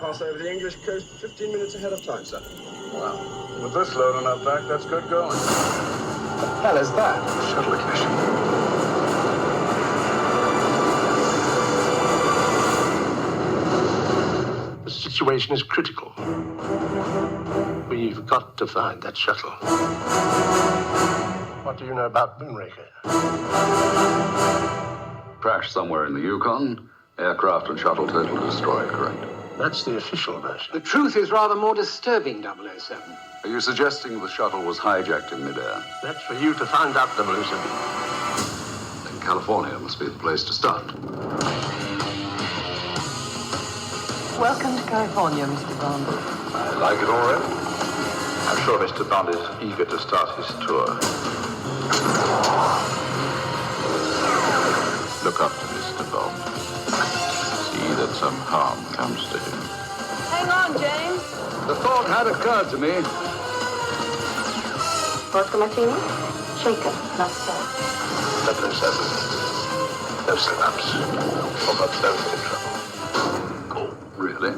pass over the English coast 15 minutes ahead of time, sir. Wow. With this load on our back, that's good going. What the hell is that? Shuttle ignition. The situation is critical. We've got to find that shuttle. What do you know about Moonraker? Crashed somewhere in the Yukon. Aircraft and shuttle totally destroyed, correct? That's the official version. The truth is rather more disturbing, 007. Are you suggesting the shuttle was hijacked in midair? That's for you to find out, 007. Then California must be the place to start. Welcome to California, Mr. Bond. I like it already. I'm sure Mr. Bond is eager to start his tour. Look after Mr. Bond. See that some harm comes to him. Hang on, James. The thought had occurred to me. Vodka martini? Shaker, not so. 007. No slip-ups. Or got both in trouble. Oh, really?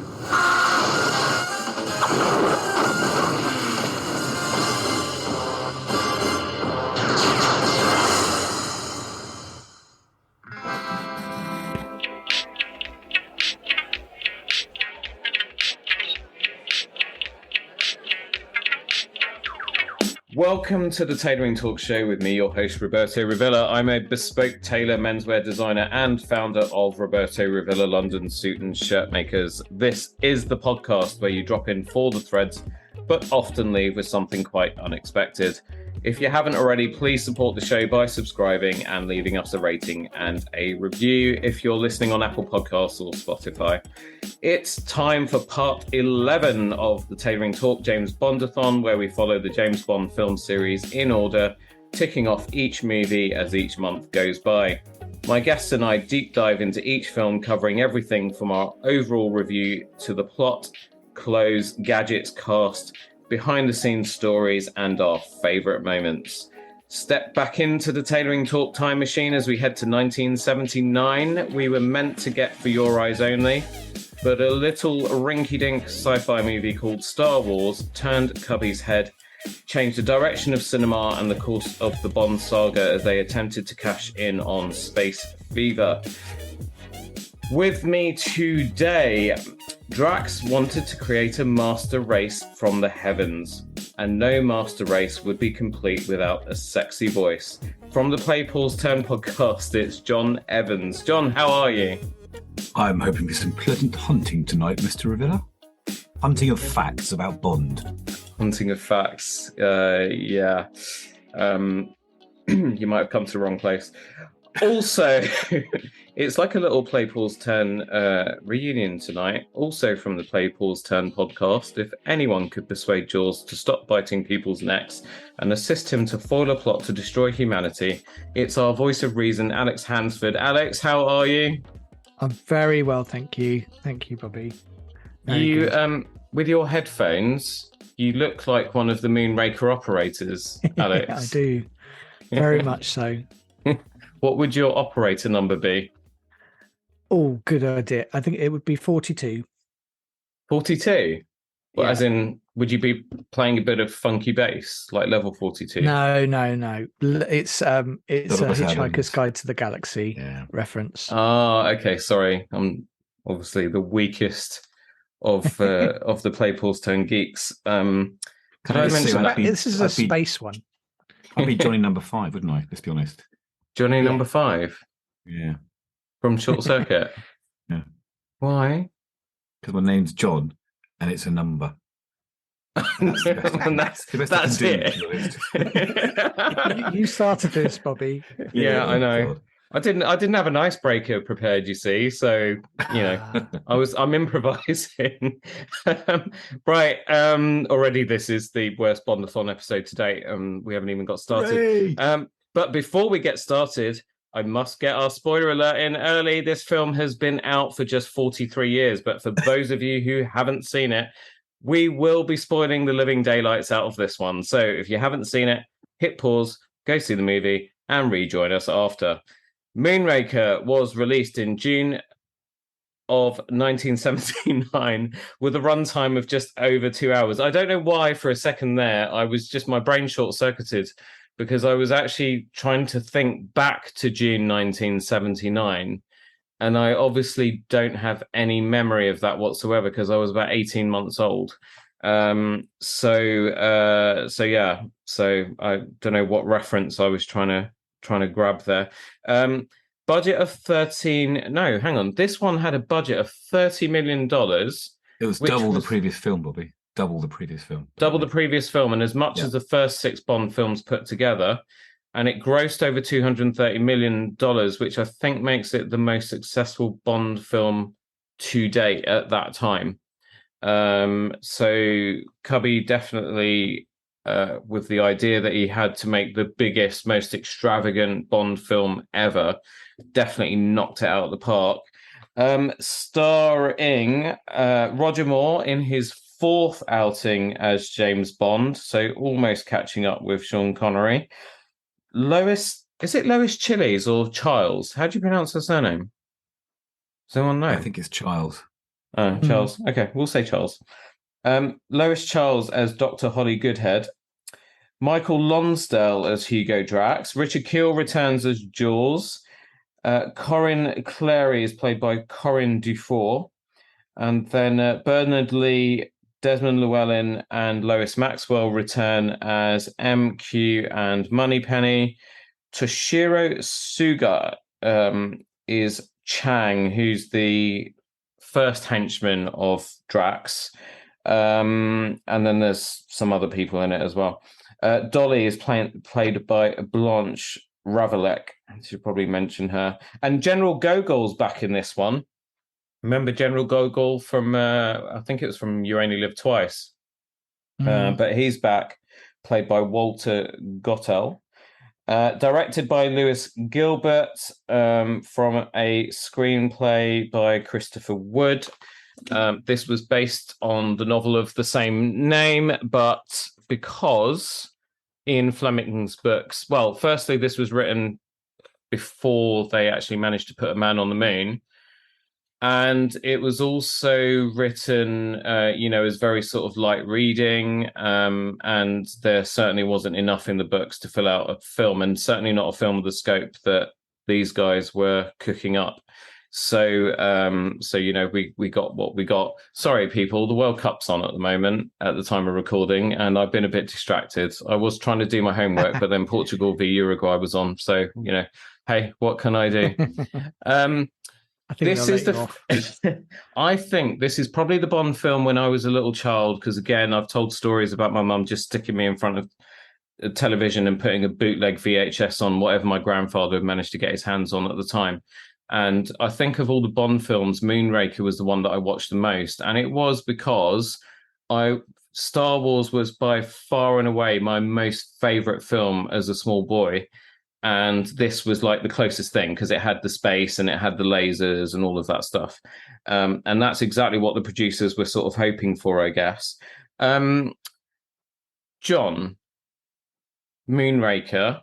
Welcome to the Tailoring Talk Show with me, your host, Roberto Revilla. I'm a bespoke tailor, menswear designer, and founder of Roberto Revilla London Suit and Shirt Makers. This is the podcast where you drop in for the threads, but often leave with something quite unexpected. If you haven't already, please support the show by subscribing and leaving us a rating and a review if you're listening on Apple Podcasts or Spotify. It's time for part 11 of the Tailoring Talk James Bondathon, where we follow the James Bond film series in order, ticking off each movie as each month goes by. My guests and I deep dive into each film, covering everything from our overall review to the plot, clothes, gadgets, cast, behind-the-scenes stories, and our favourite moments. Step back into the Tailoring Talk time machine as we head to 1979. We were meant to get For Your Eyes Only, but a little rinky-dink sci-fi movie called Star Wars turned Cubby's head, changed the direction of cinema and the course of the Bond saga as they attempted to cash in on space fever. With me today, Drax wanted to create a master race from the heavens, and no master race would be complete without a sexy voice. From the Play Pause Turn podcast, it's Jon Evans. Jon, how are you? I'm hoping for some pleasant hunting tonight, Mr. Revilla. Hunting of facts about Bond. Hunting of facts, yeah. You might have come to the wrong place. Also, it's like a little Play Pause Turn reunion tonight, also from the Play Pause Turn podcast. If anyone could persuade Jaws to stop biting people's necks and assist him to foil a plot to destroy humanity, it's our voice of reason, Alex Hansford. Alex, how are you? I'm very well, thank you. Thank you, Bobby. Very good. With your headphones, you look like one of the Moonraker operators, Alex. I do. Very much so. What would your operator number be? Oh, good idea. I think it would be 42. 42? Well, Yeah. as in, would you be playing a bit of funky bass, like level 42? No. It's a Douglas Hitchhiker's Adams. Guide to the Galaxy Yeah. reference. Ah, okay, sorry. I'm obviously the weakest of the Play Pause Tone geeks. Could I just say mention that? This is a space one. I'd be Johnny number 5, wouldn't I? Let's be honest. Johnny Yeah. number 5 Yeah. from Short Circuit? Yeah. Why? Because my name's John and it's a number. And that's the best I that's can do, it. to be honest. You started this, Bobby. Yeah, I know. God. I didn't have an icebreaker prepared, you see, so you know I'm improvising. Right, already this is the worst Bondathon episode to date. We haven't even got started. Hooray! But before we get started, I must get our spoiler alert in early. This film has been out for just 43 years, but for those of you who haven't seen it, we will be spoiling the living daylights out of this one. So if you haven't seen it, hit pause, go see the movie, and rejoin us after. Moonraker was released in June of 1979 with a runtime of just over 2 hours. I don't know why for a second there, my brain short-circuited because I was actually trying to think back to June 1979. And I obviously don't have any memory of that whatsoever because I was about 18 months old. So I don't know what reference I was trying to grab there. Budget of 13. No, hang on. This one had a budget of $30 million. It was double the previous film, Bobby. Double the previous film. Double the previous film, and as much as the first 6 Bond films put together. And it grossed over $230 million, which I think makes it the most successful Bond film to date at that time. So Cubby definitely, with the idea that he had to make the biggest, most extravagant Bond film ever, definitely knocked it out of the park. Starring Roger Moore in his 4th outing as James Bond, so almost catching up with Sean Connery. Lois, is it Lois Chiles or Childs? How do you pronounce her surname? Does anyone know? I think it's Charles. Oh, Charles. Okay, we'll say Charles. Lois Charles as Dr. Holly Goodhead. Michael Lonsdale as Hugo Drax. Richard Keel returns as Jaws. Corinne Clary is played by Corinne Dufour. And then Bernard Lee, Desmond Llewellyn and Lois Maxwell return as MQ and Moneypenny. Toshiro Suga is Chang, who's the first henchman of Drax. And then there's some other people in it as well. Dolly is played by Blanche Ravelec. I should probably mention her. And General Gogol's back in this one. Remember General Gogol from, I think it was from You Only Live Twice. But he's back, played by Walter Gottel. Directed by Lewis Gilbert from a screenplay by Christopher Wood. This was based on the novel of the same name, but because Ian Fleming's books, well, firstly, this was written before they actually managed to put a man on the moon. And it was also written, as very sort of light reading. And there certainly wasn't enough in the books to fill out a film, and certainly not a film of the scope that these guys were cooking up. So we got what we got. Sorry, people, the World Cup's on at the moment at the time of recording, and I've been a bit distracted. I was trying to do my homework, but then Portugal v Uruguay was on. So, hey, what can I do? I think this is I think this is probably the Bond film when I was a little child, because again, I've told stories about my mum just sticking me in front of a television and putting a bootleg VHS on whatever my grandfather had managed to get his hands on at the time. And I think of all the Bond films, Moonraker was the one that I watched the most, and it was because Star Wars was by far and away my most favorite film as a small boy. And this was like the closest thing because it had the space and it had the lasers and all of that stuff. And that's exactly what the producers were sort of hoping for, I guess. John, Moonraker,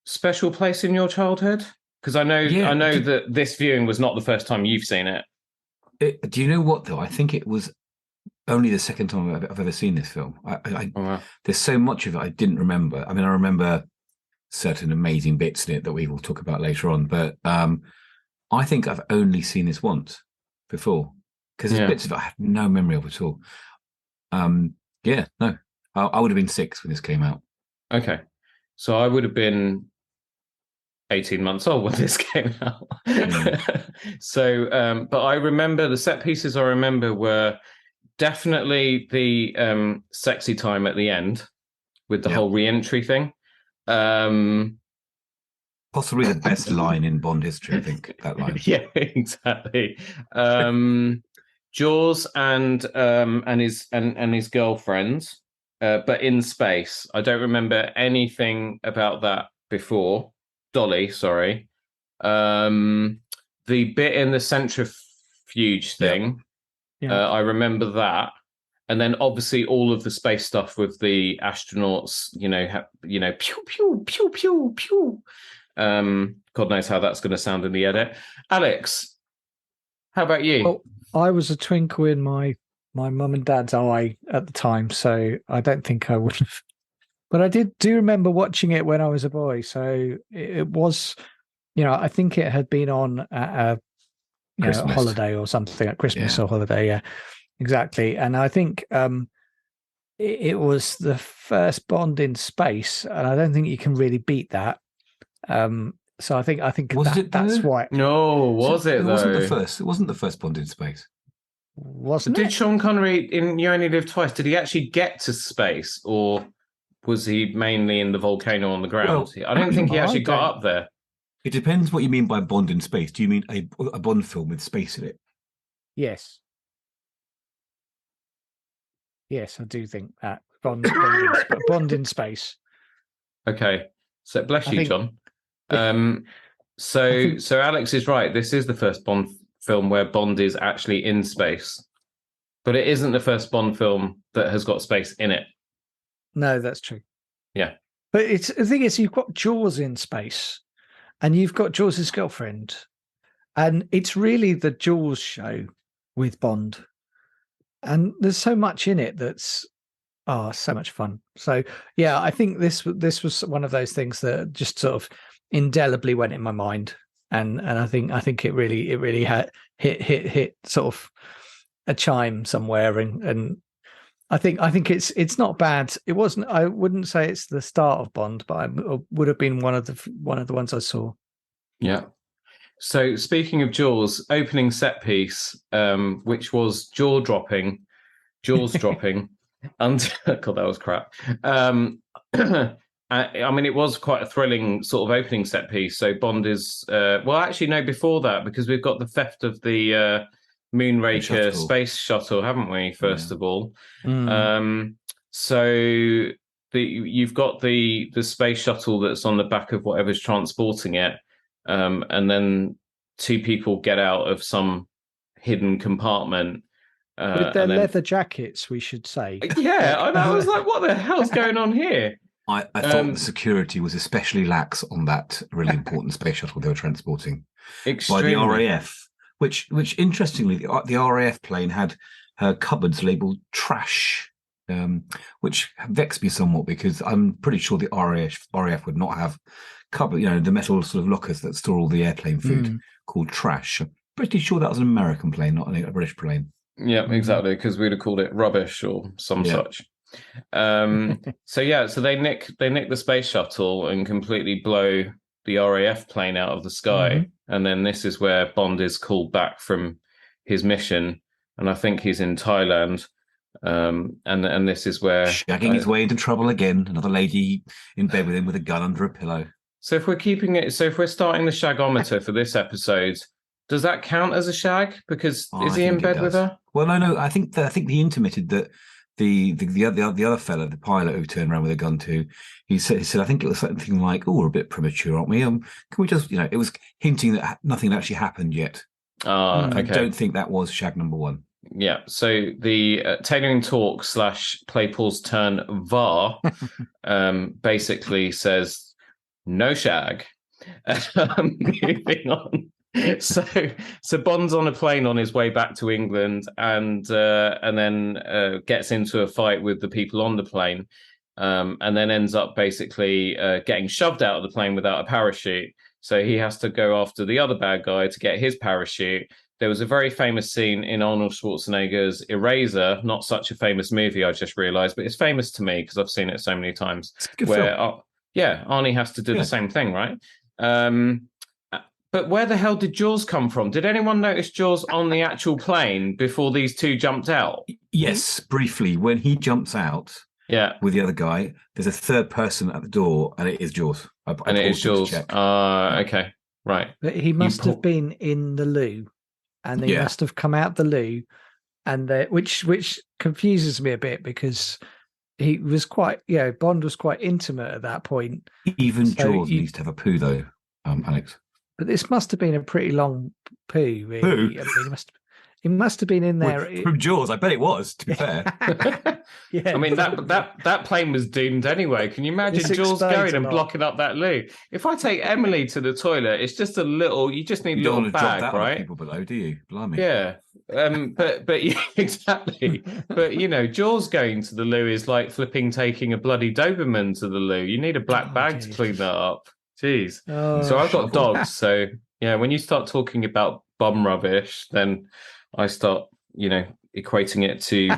special place in your childhood? Because I know that this viewing was not the first time you've seen it. Do you know what, though? I think it was only the second time I've ever seen this film. There's so much of it I didn't remember. I mean, I remember certain amazing bits in it that we will talk about later on, but I think I've only seen this once before, because there's bits of it I have no memory of at all. I would have been 6 when this came out. Okay, so I would have been 18 months old when this came out. So but I remember the set pieces I remember were definitely the sexy time at the end with the whole re-entry thing. Possibly the best line in Bond history, I think, that line. Yeah, exactly. Jaws and his girlfriend, but in space. I don't remember anything about that before. Dolly, sorry. The bit in the centrifuge thing, I remember that. And then obviously all of the space stuff with the astronauts, pew, pew, pew, pew, pew. God knows how that's going to sound in the edit. Alex, How about you? Well, I was a twinkle in my mum and dad's eye at the time, so I don't think I would have. But I do remember watching it when I was a boy. So it was, I think it had been on at a Christmas. holiday or something, at Christmas Yeah. or holiday. Yeah, exactly. And I think it was the first Bond in space, and I don't think you can really beat that. So I think that's why. No, was it It though? wasn't the first. It wasn't the first Bond in space. Wasn't Did it? Sean Connery in You Only Live Twice? Did he actually get to space, or was he mainly in the volcano on the ground? Well, I don't think he I actually got don't- up there. It depends what you mean by Bond in space. Do you mean a Bond film with space in it? Yes. Yes, I do think that Bond in space. Okay, so bless I you, think- John. So Alex is right. This is the first Bond film where Bond is actually in space, but it isn't the first Bond film that has got space in it. No, that's true. Yeah, But the thing is, you've got Jaws in space, and you've got Jaws' girlfriend, and it's really the Jaws show with Bond, and there's so much in it that's so much fun. So yeah, I think this was one of those things that just sort of indelibly went in my mind, and I think it really had hit sort of a chime somewhere, and I think it's not bad. It wasn't. I wouldn't say it's the start of Bond, but it would have been one of the ones I saw. yeah. So speaking of Jaws, opening set piece, which was jaws dropping, and God, that was crap. I mean, it was quite a thrilling sort of opening set piece. So Bond is actually no, before that, because we've got the theft of the Moonraker space shuttle, haven't we? First of all, so you've got the space shuttle that's on the back of whatever's transporting it, and then two people get out of some hidden compartment with their leather jackets, we should say. Yeah, and I was like, what the hell's going on here? I thought the security was especially lax on that really important space shuttle they were transporting by the RAF, which interestingly, the RAF plane had her cupboards labelled trash, which vexed me somewhat because I'm pretty sure the RAF would not have cupboard, the metal sort of lockers that store all the airplane food called trash. I'm pretty sure that was an American plane, not a British plane. Yeah, exactly, because we'd have called it rubbish or some such. So they nick the space shuttle and completely blow the RAF plane out of the sky, and then this is where Bond is called back from his mission, and I think he's in Thailand, and this is where shagging his way into trouble again. Another lady in bed with him with a gun under a pillow. So if we're starting the shagometer for this episode, does that count as a shag? Because is he in bed with her? Well, no. I think he intimated that the other fella, the pilot who turned around with a gun to, he said I think it was something like, "Oh, we're a bit premature, aren't we? Can we just it was hinting that nothing actually happened yet." Okay. I don't think that was shag number one. Yeah. So the Tailoring Talk / Claypool's Turn VAR basically says no shag. Moving on. So Bond's on a plane on his way back to England, and then gets into a fight with the people on the plane, and then ends up basically getting shoved out of the plane without a parachute. So he has to go after the other bad guy to get his parachute. There was a very famous scene in Arnold Schwarzenegger's Eraser, not such a famous movie, I just realised, but it's famous to me because I've seen it so many times. It's a good where film. Arnie has to do the same thing, right? But where the hell did Jaws come from? Did anyone notice Jaws on the actual plane before these two jumped out? Yes, briefly. When he jumps out with the other guy, there's a third person at the door, and it is Jaws. And it is Jaws. Okay, right. But he must have been in the loo, and he must have come out the loo, and which confuses me a bit because he was quite, Bond was quite intimate at that point. Even Jaws needs to have a poo, though, Alex. But this must have been a pretty long poo, really. Poo? I mean, He must have been in there. From Jaws, I bet it was, to be fair. Yeah. I mean, that plane was doomed anyway. Can you imagine This Jaws explains going a and lot. blocking up that loo? If I take Emily to the toilet, it's just a little. You just need a You don't little want to drop bag, that on right? people below, do you? Blimey. Yeah. But yeah, exactly. But Jaws going to the loo is like taking a bloody Doberman to the loo. You need a black bag to clean that up. Jeez. Oh, So I've got shovel. dogs. So yeah, when you start talking about bum rubbish, then I start, equating it to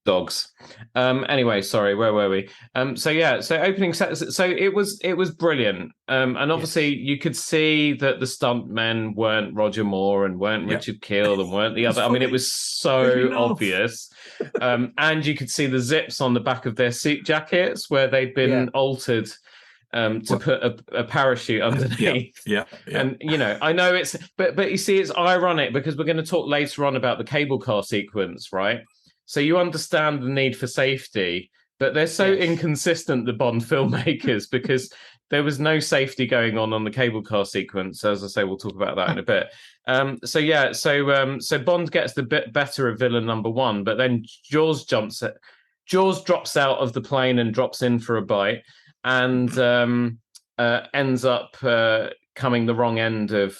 dogs. Anyway, sorry, where were we? So opening set. So it was brilliant. And obviously you could see that the stuntmen weren't Roger Moore and weren't Richard Kiel and weren't the other. I mean, it was so obvious. And you could see the zips on the back of their suit jackets where they'd been altered to put a parachute underneath. Yeah. And I know it's but you see, it's ironic because we're going to talk later on about the cable car sequence, right? So you understand the need for safety, but they're so inconsistent, the Bond filmmakers, because there was no safety going on the cable car sequence. As I say, we'll talk about that in a bit. So Bond gets the bit better of villain number one, but then Jaws drops out of the plane and drops in for a bite, and ends up coming the wrong end of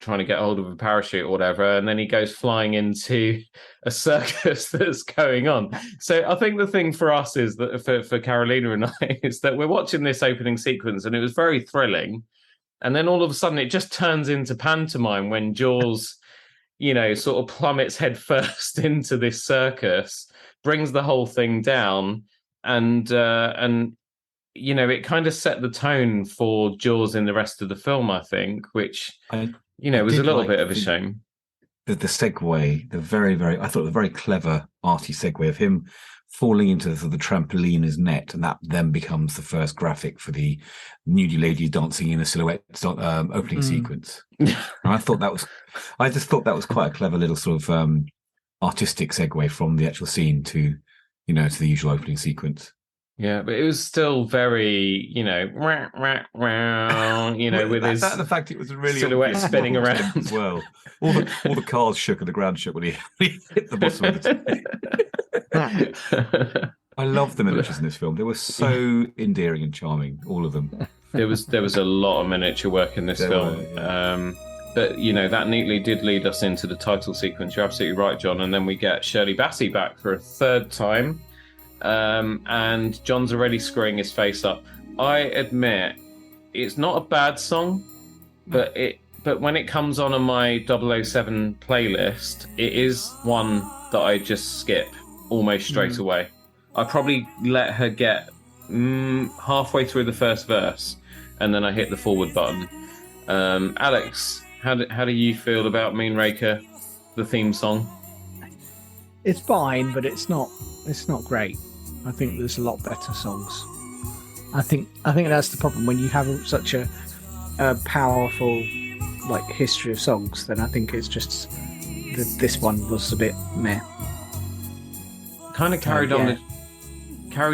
trying to get hold of a parachute or whatever, and then he goes flying into a circus that's going on. So I think the thing for us is that for Carolina and I is that we're watching this opening sequence and it was very thrilling, and then all of a sudden it just turns into pantomime when Jaws sort of plummets head first into this circus, brings the whole thing down, and it kind of set the tone for Jaws in the rest of the film, I think, which it was a little bit of a shame. The segue, the very, very, I thought the very clever, arty segue of him falling into the trampoliner's net, and that then becomes the first graphic for the nudie lady dancing in a silhouette opening sequence. And I just thought that was quite a clever little sort of artistic segue from the actual scene to the usual opening sequence. Yeah, but it was still very, wah, wah, wah, with his the fact it was really silhouette spinning around as well. All the cars shook and the ground shook when he hit the bottom of the tape. I love the miniatures in this film. They were so endearing and charming, all of them. There was a lot of miniature work in this film. But that neatly did lead us into the title sequence. You're absolutely right, John. And then we get Shirley Bassey back for a third time. And John's already screwing his face up. I admit it's not a bad song, but when it comes on my 007 playlist, it is one that I just skip almost straight away. I probably let her get halfway through the first verse, and then I hit the forward button. Alex, how do you feel about Moonraker, the theme song? It's fine, but it's not great. I think there's a lot better songs. I think that's the problem when you have such a powerful history of songs. Then I think it's just this one was a bit meh. Kind of carried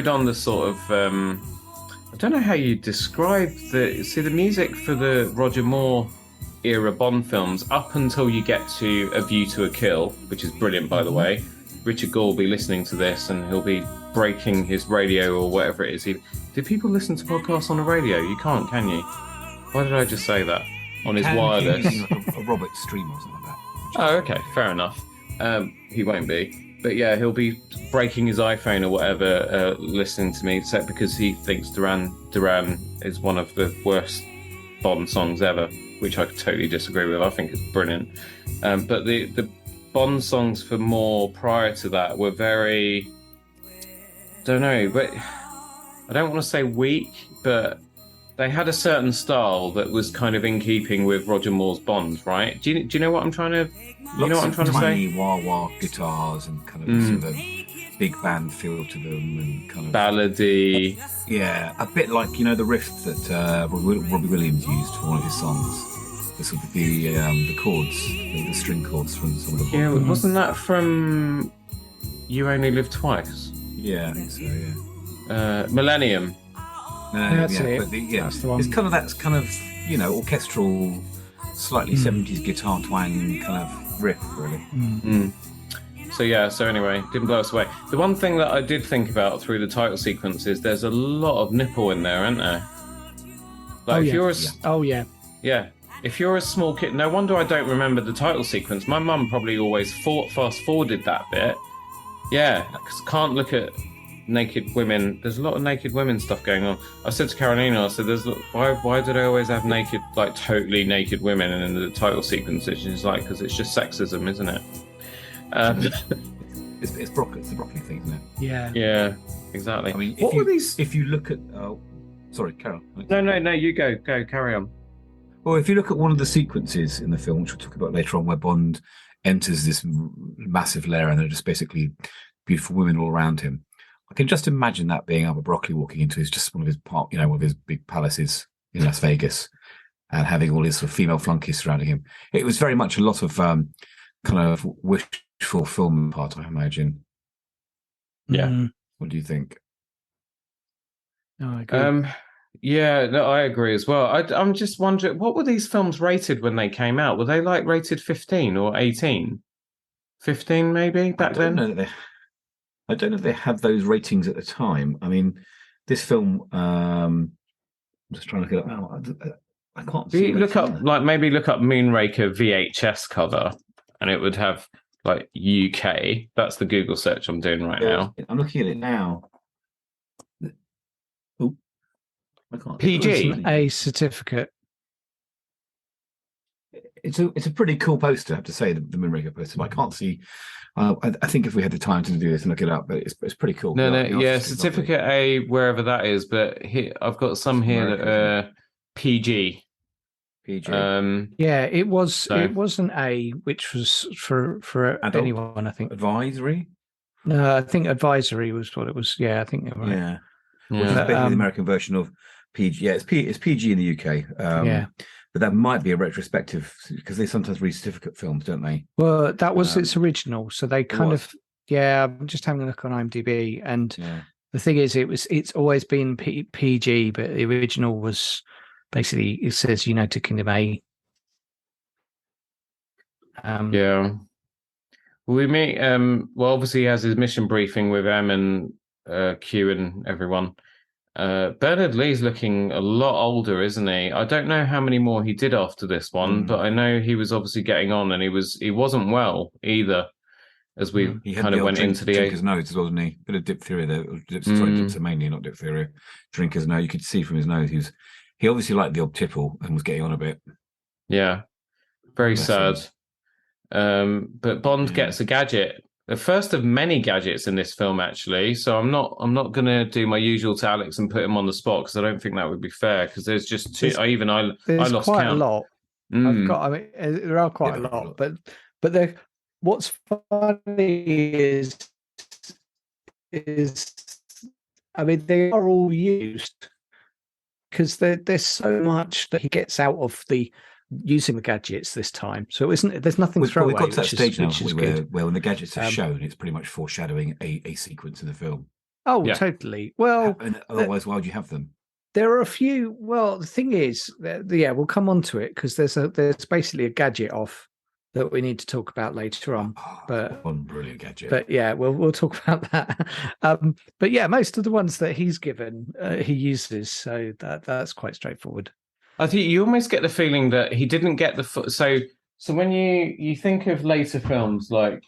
on the sort of I don't know how you describe the music for the Roger Moore era Bond films up until you get to A View to a Kill, which is brilliant, by the way. Richard Gore will be listening to this and he'll be breaking his radio or whatever it is. Do people listen to podcasts on the radio? You can't, can you? Why did I just say that? On his wireless. A Robert stream or something like that. Oh, okay, fair enough. He won't be. But yeah, he'll be breaking his iPhone or whatever listening to me, except because he thinks Duran Duran is one of the worst Bond songs ever, which I totally disagree with. I think it's brilliant. But the Bond songs for Moore prior to that were very, don't know, but I don't want to say weak, but they had a certain style that was kind of in keeping with Roger Moore's Bonds, right? Do you know what I'm trying to? You know what I'm trying to say? Tiny wah-wah guitars and kind of sort of big band feel to them and kind of ballady. Yeah, a bit like the riff that Robbie Williams used for one of his songs. The sort of the chords, the string chords from some of the. Yeah, wasn't that from You Only Live Twice? Yeah, I think so. Yeah. Millennium. That's it. But That's the one. It's kind of orchestral slightly 70s guitar twang kind of riff, really. So yeah, so anyway, didn't blow us away. The one thing that I did think about through the title sequence is there's a lot of nipple in there, isn't there? Like if you're if you're a small kid, no wonder I don't remember the title sequence. My mum probably always fast forwarded that bit. Yeah, because can't look at naked women. There's a lot of naked women stuff going on. I said to Carolina, I said, why do they always have naked, like totally naked women in the title sequences? She's like, because it's just sexism, isn't it? It's broccoli. It's the broccoli thing, isn't it? Yeah, exactly. I mean, if you look at, sorry, Carol. No, you go, carry on. Well, if you look at one of the sequences in the film, which we'll talk about later on, where Bond enters this massive lair and there are just basically beautiful women all around him, I can just imagine that being Albert Broccoli walking into just one of his big palaces in Las Vegas, and having all his sort of female flunkies surrounding him. It was very much a lot of kind of wishful film part, I imagine. Yeah. What do you think? No, I agree. Yeah, no, I agree as well. I'm just wondering, what were these films rated when they came out? Were they like rated 15 or 18? 15 maybe back then? I don't know if they had those ratings at the time. I mean, this film, I'm just trying to look it up now. I can't see. Look up Moonraker VHS cover, and it would have like UK. That's the Google search I'm doing right now. I'm looking at it now. Oh, I can't. PG? It's an A certificate. It's a pretty cool poster, I have to say, the Moonraker poster. But I can't see. I think if we had the time to do this and look it up, but it's pretty cool. Certificate A, wherever that is. But here, I've got some here that are PG. PG. It was an A, which was for Adult? anyone, I think. Advisory? No, I think advisory was what it was. Yeah, I think you're right. Yeah. Which is basically the American version of PG. Yeah, it's PG in the UK. But that might be a retrospective, because they sometimes read certificate films, don't they? Well, that was its original. So they kind of, I'm just having a look on IMDb. And the thing is, it's always been PG, but the original was basically, it says United Kingdom A. We meet, obviously he has his mission briefing with M and Q and everyone. Bernard Lee's looking a lot older, isn't he? I don't know how many more he did after this one, but I know he was obviously getting on, and he wasn't well either. As we kind of went into the drinker's nose, wasn't he? Bit of diphtheria there. Dipsomania, not diphtheria. Drinker's nose. You could see from his nose he obviously liked the odd tipple and was getting on a bit. Yeah, very sad. But Bond gets a gadget. The first of many gadgets in this film, actually. So I'm not going to do my usual to Alex and put him on the spot, because I don't think that would be fair. Because there's just two. I lost quite count. A lot. There are quite a lot, but what's funny is they are all used, because there's so much that he gets out of using the gadgets this time. So there's nothing throwaway. We've got to that stage now where when the gadgets are shown, it's pretty much foreshadowing a sequence in the film. Oh, totally. Well, otherwise, why would you have them? There are a few. Well, the thing is, we'll come on to it, because there's basically a gadget off that we need to talk about later on. But one brilliant gadget. But we'll talk about that. But most of the ones that he's given, he uses, so that's quite straightforward. I think you almost get the feeling that he didn't get so when you think of later films like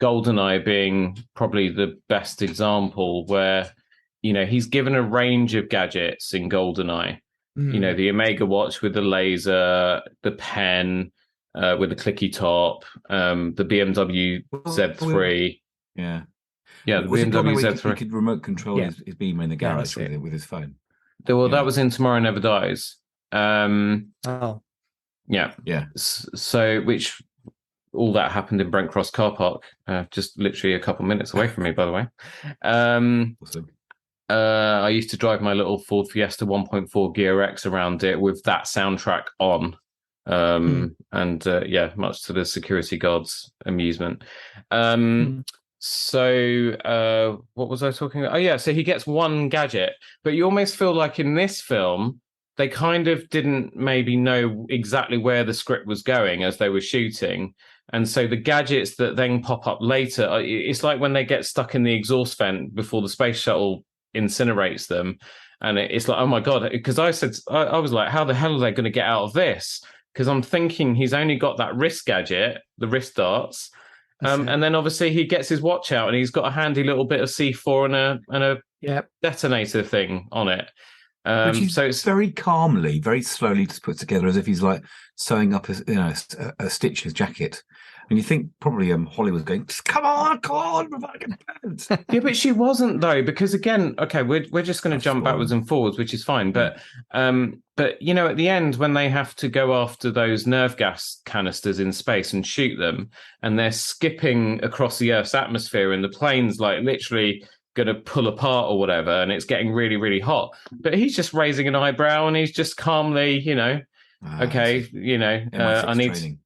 GoldenEye being probably the best example, where he's given a range of gadgets in GoldenEye. The Omega watch with the laser, the pen with the clicky top, the BMW Z3. Yeah, the BMW Z3. He could remote control his beamer in the garage with his phone. That was in Tomorrow Never Dies. Oh. Yeah. So, which all that happened in Brent Cross car park, just literally a couple minutes away from me, by the way. Awesome. I used to drive my little Ford Fiesta 1.4 Gear X around it with that soundtrack on. And much to the security guards' amusement. So what was I talking about? So he gets one gadget, but you almost feel like in this film they kind of didn't maybe know exactly where the script was going as they were shooting. And so the gadgets that then pop up later, it's like when they get stuck in the exhaust vent before the space shuttle incinerates them. And it's like, oh my God, because I was like, how the hell are they going to get out of this? Because I'm thinking he's only got that wrist gadget, the wrist darts. And then obviously he gets his watch out and he's got a handy little bit of C4 and a detonator thing on it. Which he's so it's very calmly, very slowly just put together as if he's like sewing up a stitch in his jacket. And you think probably Holly was going, come on, pants. Yeah, but she wasn't though, because again, okay, we're just going to jump backwards and forwards, which is fine. But you know, at the end when they have to go after those nerve gas canisters in space and shoot them, and they're skipping across the Earth's atmosphere, and the plane's like literally going to pull apart or whatever, and it's getting really, really hot. But he's just raising an eyebrow and he's just calmly, you know, okay, you know, I need training.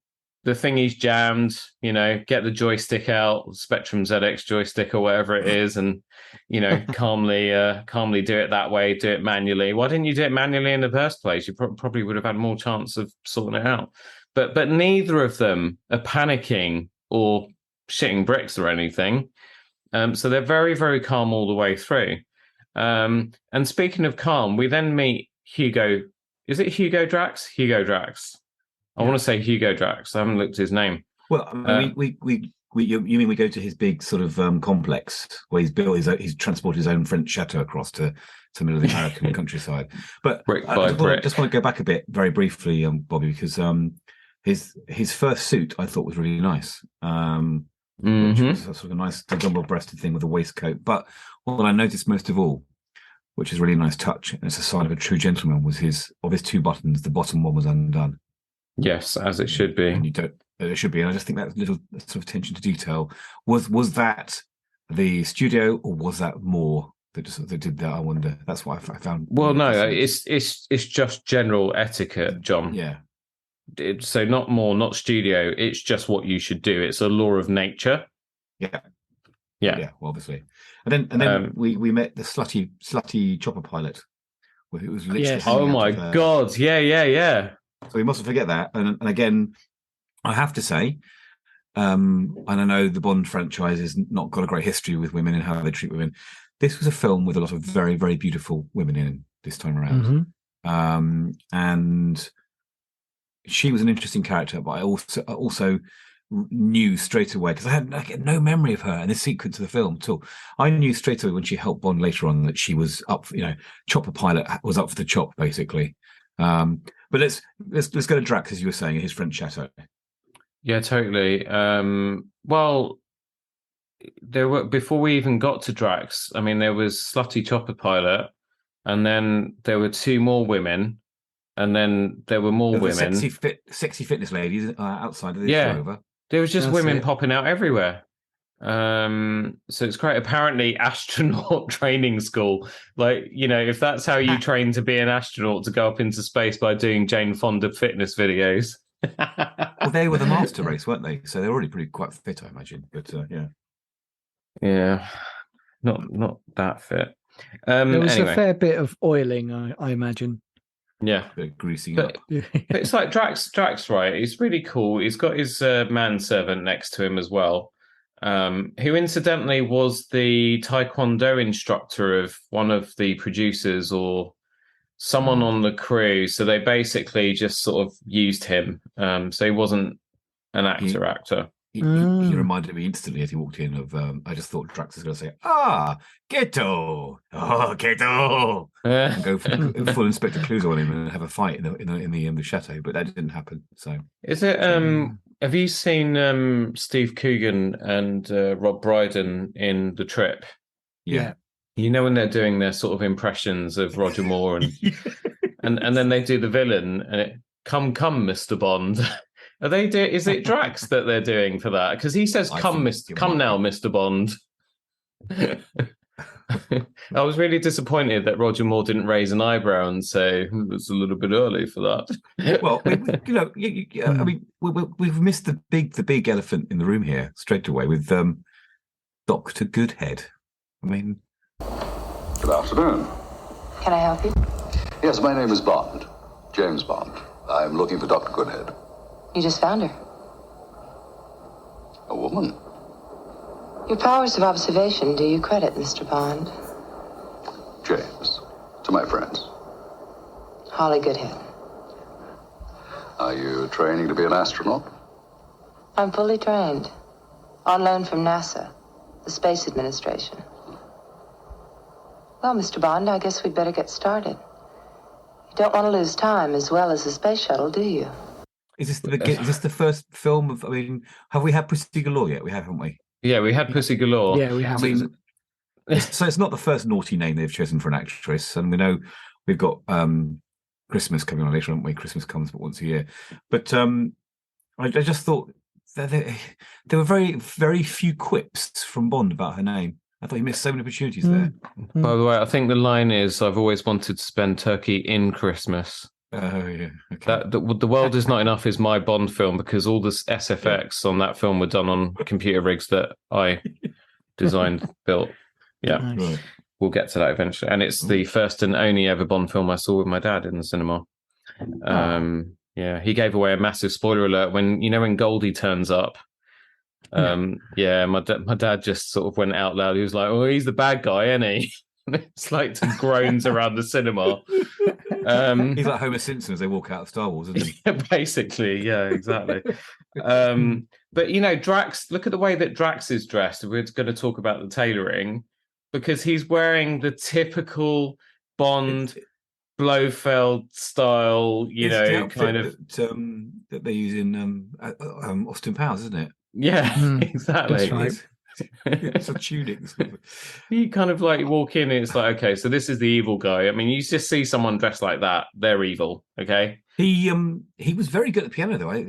The thingy's jammed, you know, get the joystick out, Spectrum ZX joystick or whatever it is, and, you know, calmly do it that way, do it manually. Why didn't you do it manually in the first place? You probably would have had more chance of sorting it out. But neither of them are panicking or shitting bricks or anything. So they're very, very calm all the way through. And speaking of calm, we then meet Hugo. Is it Hugo Drax? Hugo Drax. I want to say Hugo Drax. I haven't looked at his name. Well, I mean, you mean we go to his big sort of complex where he's transported his own French chateau across to the middle of the American countryside. But I just want to go back a bit very briefly, Bobby, because his first suit I thought was really nice. Which was a sort of a nice double-breasted thing with a waistcoat. But what I noticed most of all, which is a really nice touch, and it's a sign of a true gentleman, was his two buttons. The bottom one was undone. Yes, as it should be. And it should be. And I just think that little sort of attention to detail was that the studio, or was that more that did that? I wonder. That's what I found. Well, no, it's just general etiquette, John. Yeah. So not more, not studio. It's just what you should do. It's a law of nature. Yeah. Well, obviously. And then we met the slutty chopper pilot, who was literally. Oh my God! Yeah. So we mustn't forget that. And again, I have to say, and I know the Bond franchise has not got a great history with women and how they treat women. This was a film with a lot of very, very beautiful women in it this time around. And she was an interesting character, but I also knew straight away, because I had no memory of her in this sequence of the film at all. I knew straight away when she helped Bond later on that she was up, chopper pilot was up for the chop, basically. But let's go to Drax, as you were saying, his French chateau. Yeah, totally. Well, there were, before we even got to Drax, I mean, there was slutty chopper pilot, and then there were two more women. And then there were more women. Sexy fitness ladies outside of the rover. There was just women popping out everywhere. So it's great. Apparently, astronaut training school. Like, if that's how you train to be an astronaut, to go up into space by doing Jane Fonda fitness videos. Well, they were the master race, weren't they? So they're already quite fit, I imagine. But yeah, not that fit. There was a fair bit of oiling, I imagine. Yeah, greasing up. But it's like Drax, right? He's really cool. He's got his manservant next to him as well, who incidentally was the Taekwondo instructor of one of the producers or someone on the crew. So they basically just sort of used him. So he wasn't an actor. He reminded me instantly as he walked in of, I just thought Drax was going to say, Keto! Oh, Keto! And go full Inspector Clouseau on him and have a fight in the chateau, but that didn't happen. So is it, have you seen Steve Coogan and Rob Brydon in The Trip? Yeah. When they're doing their sort of impressions of Roger Moore and then they do the villain and it, come, Mr. Bond. Are they is it Drax that they're doing for that? Because he says, come now, Mr. Bond. I was really disappointed that Roger Moore didn't raise an eyebrow and say, it's a little bit early for that. Well, I mean, we've missed the big elephant in the room here straight away with Dr. Goodhead. I mean... Good afternoon. Can I help you? Yes, my name is Bond. James Bond. I'm looking for Dr. Goodhead. You just found her. A woman? Your powers of observation do you credit, Mr. Bond. James. To my friends. Holly Goodhead. Are you training to be an astronaut? I'm fully trained. On loan from NASA, the Space Administration. Well, Mr. Bond, I guess we'd better get started. You don't want to lose time as well as the space shuttle, do you? Is this the first film of? I mean, have we had Pussy Galore yet? We haven't we? Yeah, we had Pussy Galore. Yeah, we have. I mean, so it's not the first naughty name they've chosen for an actress, and we know we've got Christmas coming on later, haven't we? Christmas comes but once a year, but I just thought that there were very, very few quips from Bond about her name. I thought he missed so many opportunities there. By the way, I think the line is, "I've always wanted to spend turkey in Christmas." Oh yeah, okay. The World Is Not Enough is my Bond film because all the SFX on that film were done on computer rigs that I designed, built. Yeah, Right. We'll get to that eventually. And it's the first and only ever Bond film I saw with my dad in the cinema. Yeah, he gave away a massive spoiler alert when Goldie turns up. Yeah, my dad just sort of went out loud. He was like, "Oh, he's the bad guy, isn't he?" It's like some groans around the cinema. He's like Homer Simpson as they walk out of Star Wars, isn't he? Basically, yeah, exactly. But Drax, look at the way that Drax is dressed. We're going to talk about the tailoring because he's wearing the typical Bond Blofeld style, kind of that they use in Austin Powers, isn't it? Yeah, exactly. That's right. It's a tunic. You kind of like walk in and it's like, okay, so this is the evil guy. I mean, you just see someone dressed like that, they're evil. Okay. He was very good at the piano though. I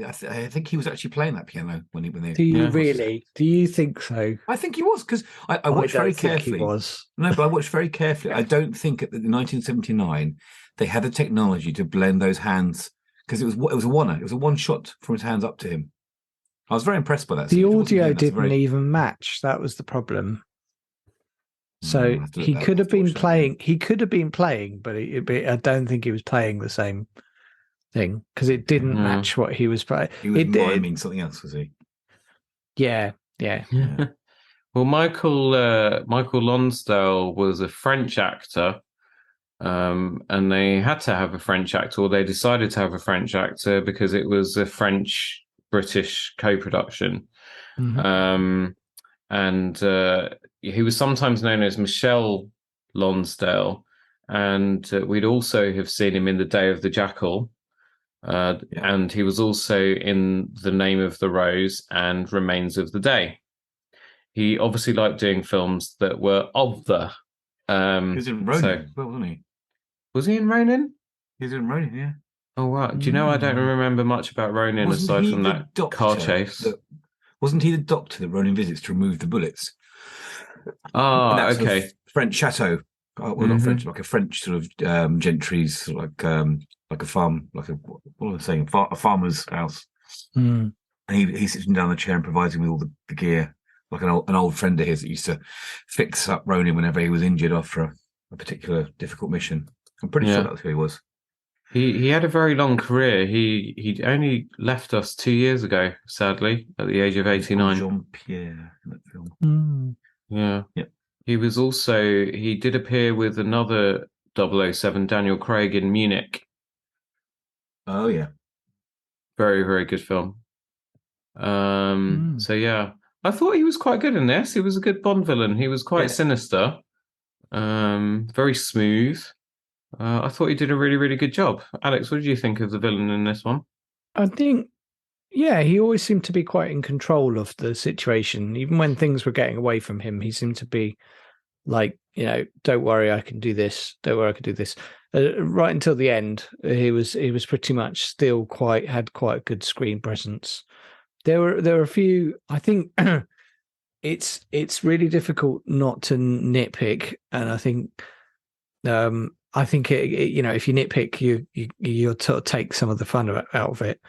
think he was actually playing that piano when they. Do you really? Do you think so? I think he was because I watched very carefully. He was. No, but I watched very carefully. I don't think in 1979 they had the technology to blend those hands because it was a one. It was a one shot from his hands up to him. I was very impressed by that. The audio didn't even match. That was the problem. So he could have been playing. He could have been playing, but I don't think he was playing the same thing because it didn't match what he was playing. He was miming something else, was he? Yeah. Well, Michael Lonsdale was a French actor, and they had to have a French actor, or they decided to have a French actor because it was a French-British co-production. And he was sometimes known as Michel Lonsdale, and we'd also have seen him in The Day of the Jackal. And he was also in The Name of the Rose and Remains of the Day. He obviously liked doing films that were of the. He was in Ronin, wasn't he? Was he in Ronin? He was in Ronin, yeah. Oh wow! Do you know I don't remember much about Ronin aside from that car chase? Wasn't he the doctor that Ronin visits to remove the bullets? Ah, okay. French chateau. Well, not French, like a French sort of gentry's, like a farm, like what am I saying? A farmer's house. And he sits him down in the chair and provides him with all the gear, like an old friend of his that used to fix up Ronin whenever he was injured after a particular difficult mission. I'm pretty sure that's who he was. He had a very long career. He only left us 2 years ago, sadly, at the age of 89. Jean-Pierre in that film. Yeah. Yep. He did appear with another 007, Daniel Craig, in Munich. Oh yeah. Very, very good film. So yeah, I thought he was quite good in this. He was a good Bond villain. He was quite sinister, very smooth. I thought he did a really, really good job. Alex, what did you think of the villain in this one? I think, he always seemed to be quite in control of the situation. Even when things were getting away from him, he seemed to be like, don't worry, I can do this. Don't worry, I can do this. Right until the end, he was pretty much still had quite a good screen presence. There were a few. I think it's really difficult not to nitpick, and I think if you nitpick, you'll sort of take some of the fun out of it.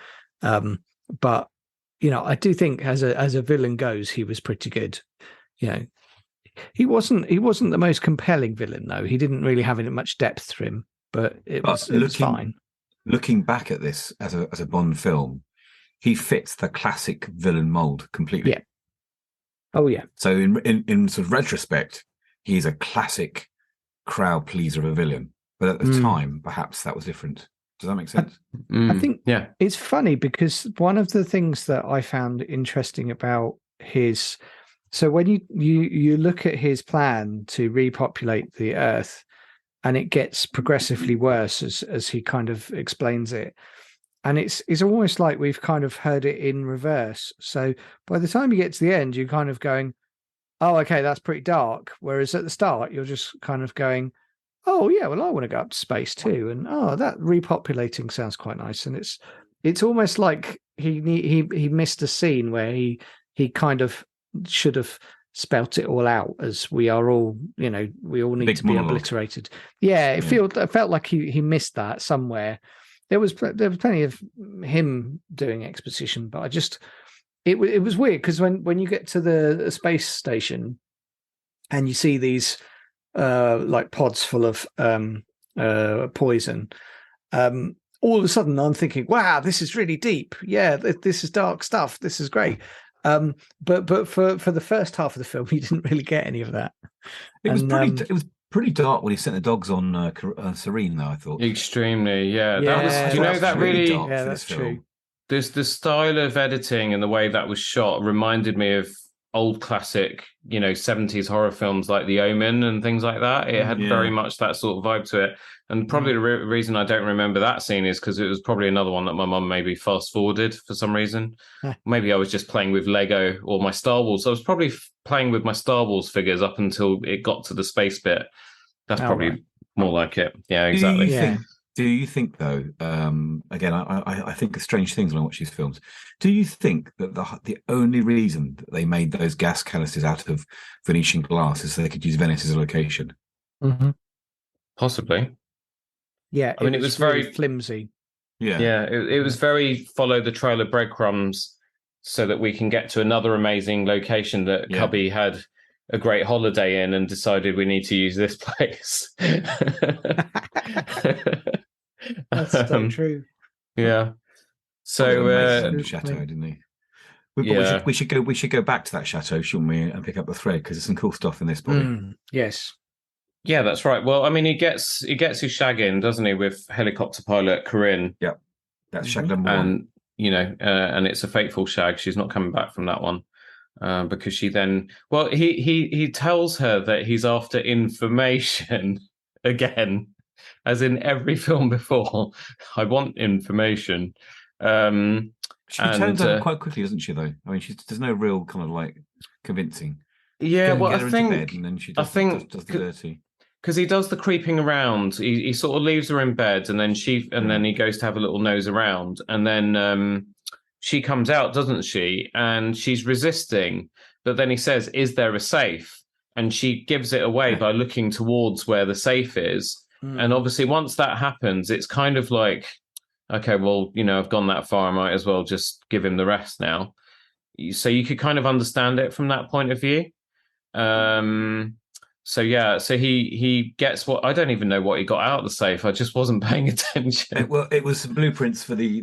But I do think as a villain goes, he was pretty good. He wasn't the most compelling villain though. He didn't really have much depth to him. but it But was fine. Looking back at this as a Bond film, he fits the classic villain mold completely. Yeah. Oh yeah. So in sort of retrospect, he's a classic crowd pleaser of a villain. But at the time, perhaps that was different. Does that make sense? I think it's funny because one of the things that I found interesting about his, so when you look at his plan to repopulate the Earth, and it gets progressively worse as he kind of explains it, and it's almost like we've kind of heard it in reverse. So by the time you get to the end, you're kind of going, oh, okay, that's pretty dark. Whereas at the start, you're just kind of going, oh yeah, well, I want to go up to space too, and oh, that repopulating sounds quite nice. And it's almost like he missed a scene where he kind of should have spelt it all out as we are all, we all need Big to be monologue. Obliterated. Yeah, it felt like he missed that somewhere. There was plenty of him doing exposition, but it was weird because when you get to the space station and you see these like pods full of poison, all of a sudden I'm thinking, wow, this is really deep. Yeah, this is dark stuff. This is great. But for the first half of the film, you didn't really get any of that. It was pretty dark when he sent the dogs on Serene, though, I thought. Extremely, yeah. Yeah, That was, do you know, that really dark yeah, for that's this true. film. the style of editing and the way that was shot reminded me of old classic, 70s horror films like The Omen and things like that. It had very much that sort of vibe to it. And probably the reason I don't remember that scene is because it was probably another one that my mum maybe fast forwarded for some reason. Maybe I was just playing with Lego or my Star Wars. I was probably playing with my Star Wars figures up until it got to the space bit. That's probably more like it. Yeah, exactly. Do you think though? Again, I think of strange things when I watch these films. Do you think that the only reason that they made those gas canisters out of Venetian glass is so they could use Venice as a location? Mm-hmm. Possibly. Yeah, I mean, it was really very flimsy. Yeah, it was very follow the trail of breadcrumbs so that we can get to another amazing location that Cubby had a great holiday in and decided we need to use this place. That's so true. Yeah. So chateau, didn't he? We should go back to that chateau, shouldn't we, and pick up the thread because there's some cool stuff in this body. Yes. Yeah, that's right. Well, I mean, he gets his shag in, doesn't he, with helicopter pilot Corinne? Yep, that's shag number one. And and it's a fateful shag. She's not coming back from that one because she then, well, he tells her that he's after information again, as in every film before. I want information. She turns out quite quickly, doesn't she? Though, I mean, there's no real kind of like convincing. Yeah, well, I think bed and then she does the dirty. Because he does the creeping around. He sort of leaves her in bed, and then then he goes to have a little nose around, and then she comes out, doesn't she? And she's resisting, but then he says, "Is there a safe?" And she gives it away by looking towards where the safe is. And obviously, once that happens, it's kind of like, okay, well, I've gone that far. I might as well just give him the rest now. So you could kind of understand it from that point of view. So he gets what I don't even know what he got out of the safe. I just wasn't paying attention. It was some blueprints for the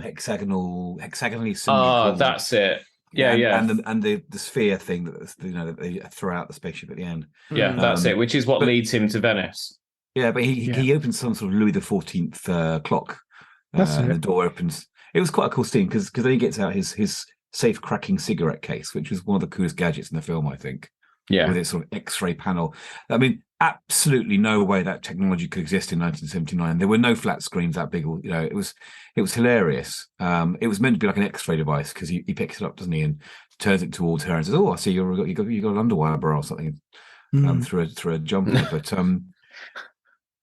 hexagonally similar. That's it. Yeah, and the sphere thing that they throw out the spaceship at the end. Yeah, that's it. Which is what leads him to Venice. Yeah, but he opens some sort of Louis XIV clock. And the door opens. It was quite a cool scene because then he gets out his safe cracking cigarette case, which was one of the coolest gadgets in the film, I think. Yeah, with its sort of X-ray panel. I mean, absolutely no way that technology could exist in 1979. There were no flat screens that big. It was hilarious. It was meant to be like an X-ray device because he picks it up, doesn't he, and turns it towards her and says, "Oh, I see you got an underwire bra or something through a jumper." But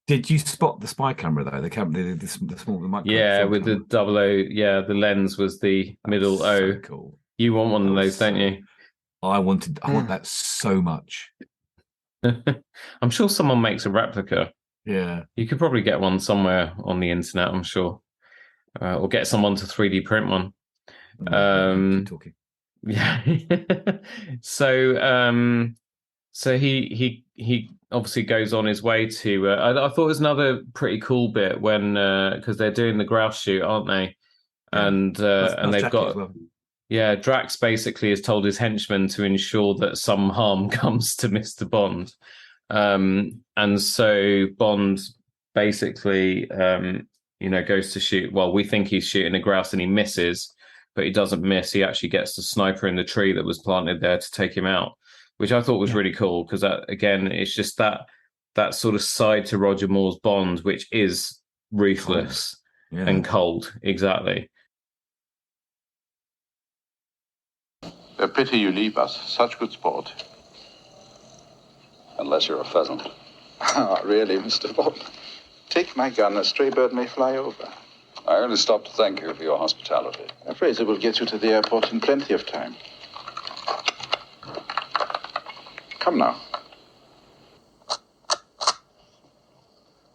did you spot the spy camera though? The small micro. Yeah, with camera. The 00. Yeah, the lens was the middle so O. Cool. You want one of those, don't you? I want that so much. I'm sure someone makes a replica. Yeah, you could probably get one somewhere on the internet. I'm sure, or get someone to 3D print one. Keep talking. Yeah. So he obviously goes on his way to. I thought it was another pretty cool bit when because they're doing the grouse shoot, aren't they? Yeah. And they've Jackie got as well. yeah. Drax basically has told his henchmen to ensure that some harm comes to Mr. Bond, and so Bond basically goes to shoot. Well, we think he's shooting a grouse and he misses, but he doesn't miss. He actually gets the sniper in the tree that was planted there to take him out, which I thought was really cool because that again, it's just that sort of side to Roger Moore's Bond, which is ruthless and cold. Exactly. A pity you leave us. Such good sport. Unless you're a pheasant. Really, Mr. Bond? Take my gun, a stray bird may fly over. I only stopped to thank you for your hospitality. A Fraser will get you to the airport in plenty of time. Come now.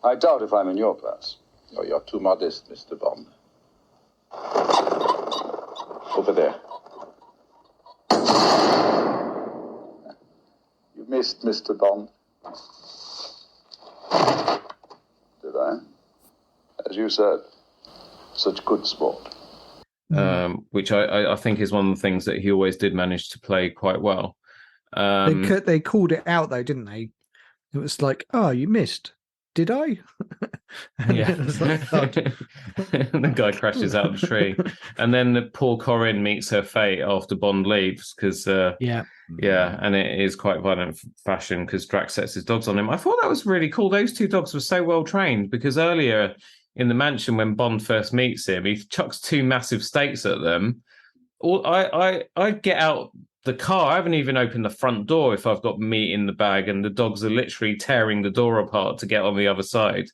I doubt if I'm in your class. Oh, you're too modest, Mr. Bond. Over there. You missed, Mr. Bond. Did I? As you said, such good sport. Which I think is one of the things that he always did manage to play quite well. They called it out though, didn't they? It was like, "Oh, you missed. Did I?" Yeah. It was like, oh. The guy crashes out of the tree, and then the poor Corinne meets her fate after Bond leaves because and it is quite violent fashion because Drax sets his dogs on him. I thought that was really cool. Those two dogs were so well trained because earlier in the mansion when Bond first meets him, he chucks two massive stakes at them. I get out the car. I haven't even opened the front door if I've got meat in the bag, and the dogs are literally tearing the door apart to get on the other side.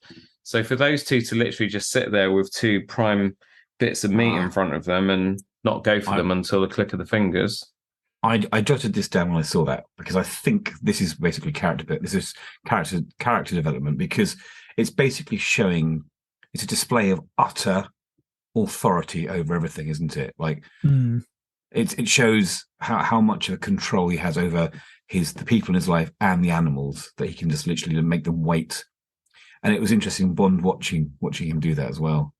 So for those two to literally just sit there with two prime bits of meat in front of them and not go for them until the click of the fingers. I jotted this down when I saw that because I think this is basically this is character development because it's basically showing it's a display of utter authority over everything, isn't it? Like it shows how much of a control he has over the people in his life and the animals, that he can just literally make them wait. And it was interesting, Bond watching him do that as well.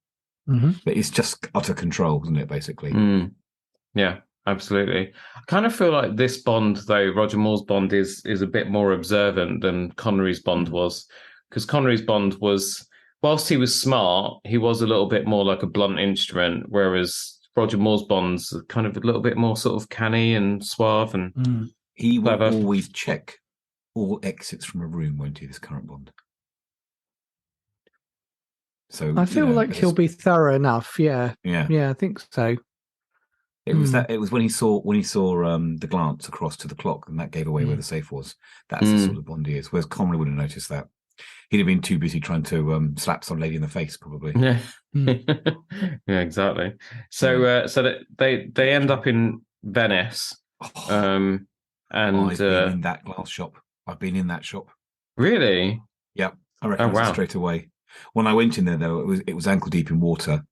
Mm-hmm. But it's just utter control, isn't it, basically? Yeah, absolutely. I kind of feel like this Bond, though, Roger Moore's Bond is a bit more observant than Connery's Bond was. Because Connery's Bond was, whilst he was smart, he was a little bit more like a blunt instrument, whereas Roger Moore's Bond's kind of a little bit more sort of canny and suave and He will clever. always check all exits from a room, won't he, this current Bond? So I feel like he'll be thorough enough. Yeah, I think so. It was that. It was when he saw the glance across to the clock, and that gave away where the safe was. That's the sort of Bond he is. Whereas Connery wouldn't have noticed that. He'd have been too busy trying to slap some lady in the face, probably. Yeah, yeah, exactly. So, so that they end up in Venice, and I've been in that glass shop. I've been in that shop. Really? Yeah, I recognised it straight away. When I went in there, though, it was ankle deep in water.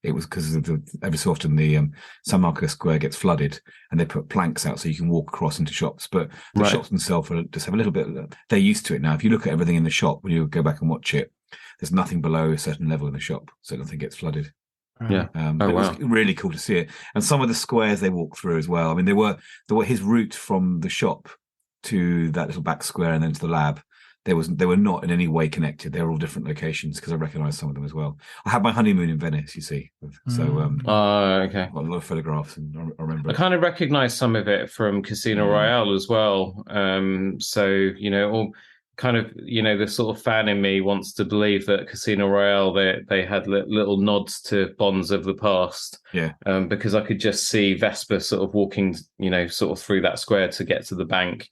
It was because of every so often the San Marcos Square gets flooded, and they put planks out so you can walk across into shops. But the shops themselves just have a little bit. They're used to it now. If you look at everything in the shop when you go back and watch it, there's nothing below a certain level in the shop, so nothing gets flooded. Yeah, but it was really cool to see it, and some of the squares they walk through as well. I mean, they were his route from the shop to that little back square and then to the lab. They were not in any way connected. They were all different locations because I recognised some of them as well. I had my honeymoon in Venice, you see, so okay. Got a lot of photographs, and I remember. I kind of recognise some of it from Casino Royale as well. So all kind of the sort of fan in me wants to believe that Casino Royale they had little nods to Bonds of the past. Yeah. Because I could just see Vesper sort of walking, sort of through that square to get to the bank.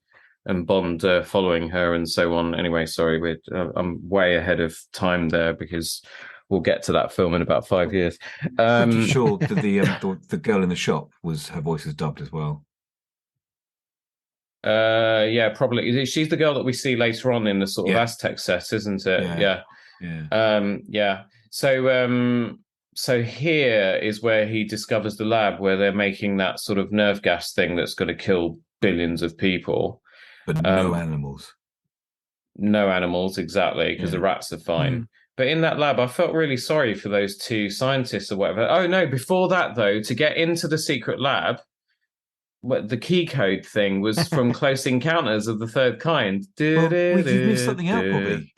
And Bond following her and so on. Anyway, sorry, I'm way ahead of time there because we'll get to that film in about 5 years. Pretty sure that the girl in the shop her voice is dubbed as well. Yeah, probably. She's the girl that we see later on in the sort of Aztec set, isn't it? Yeah. So here is where he discovers the lab where they're making that sort of nerve gas thing that's going to kill billions of people. But no animals. No animals, exactly, because the rats are fine. But in that lab, I felt really sorry for those two scientists or whatever. Oh no, before that though, to get into the secret lab, the key code thing was from Close Encounters of the Third Kind. Well, you've missed something out, Bobby.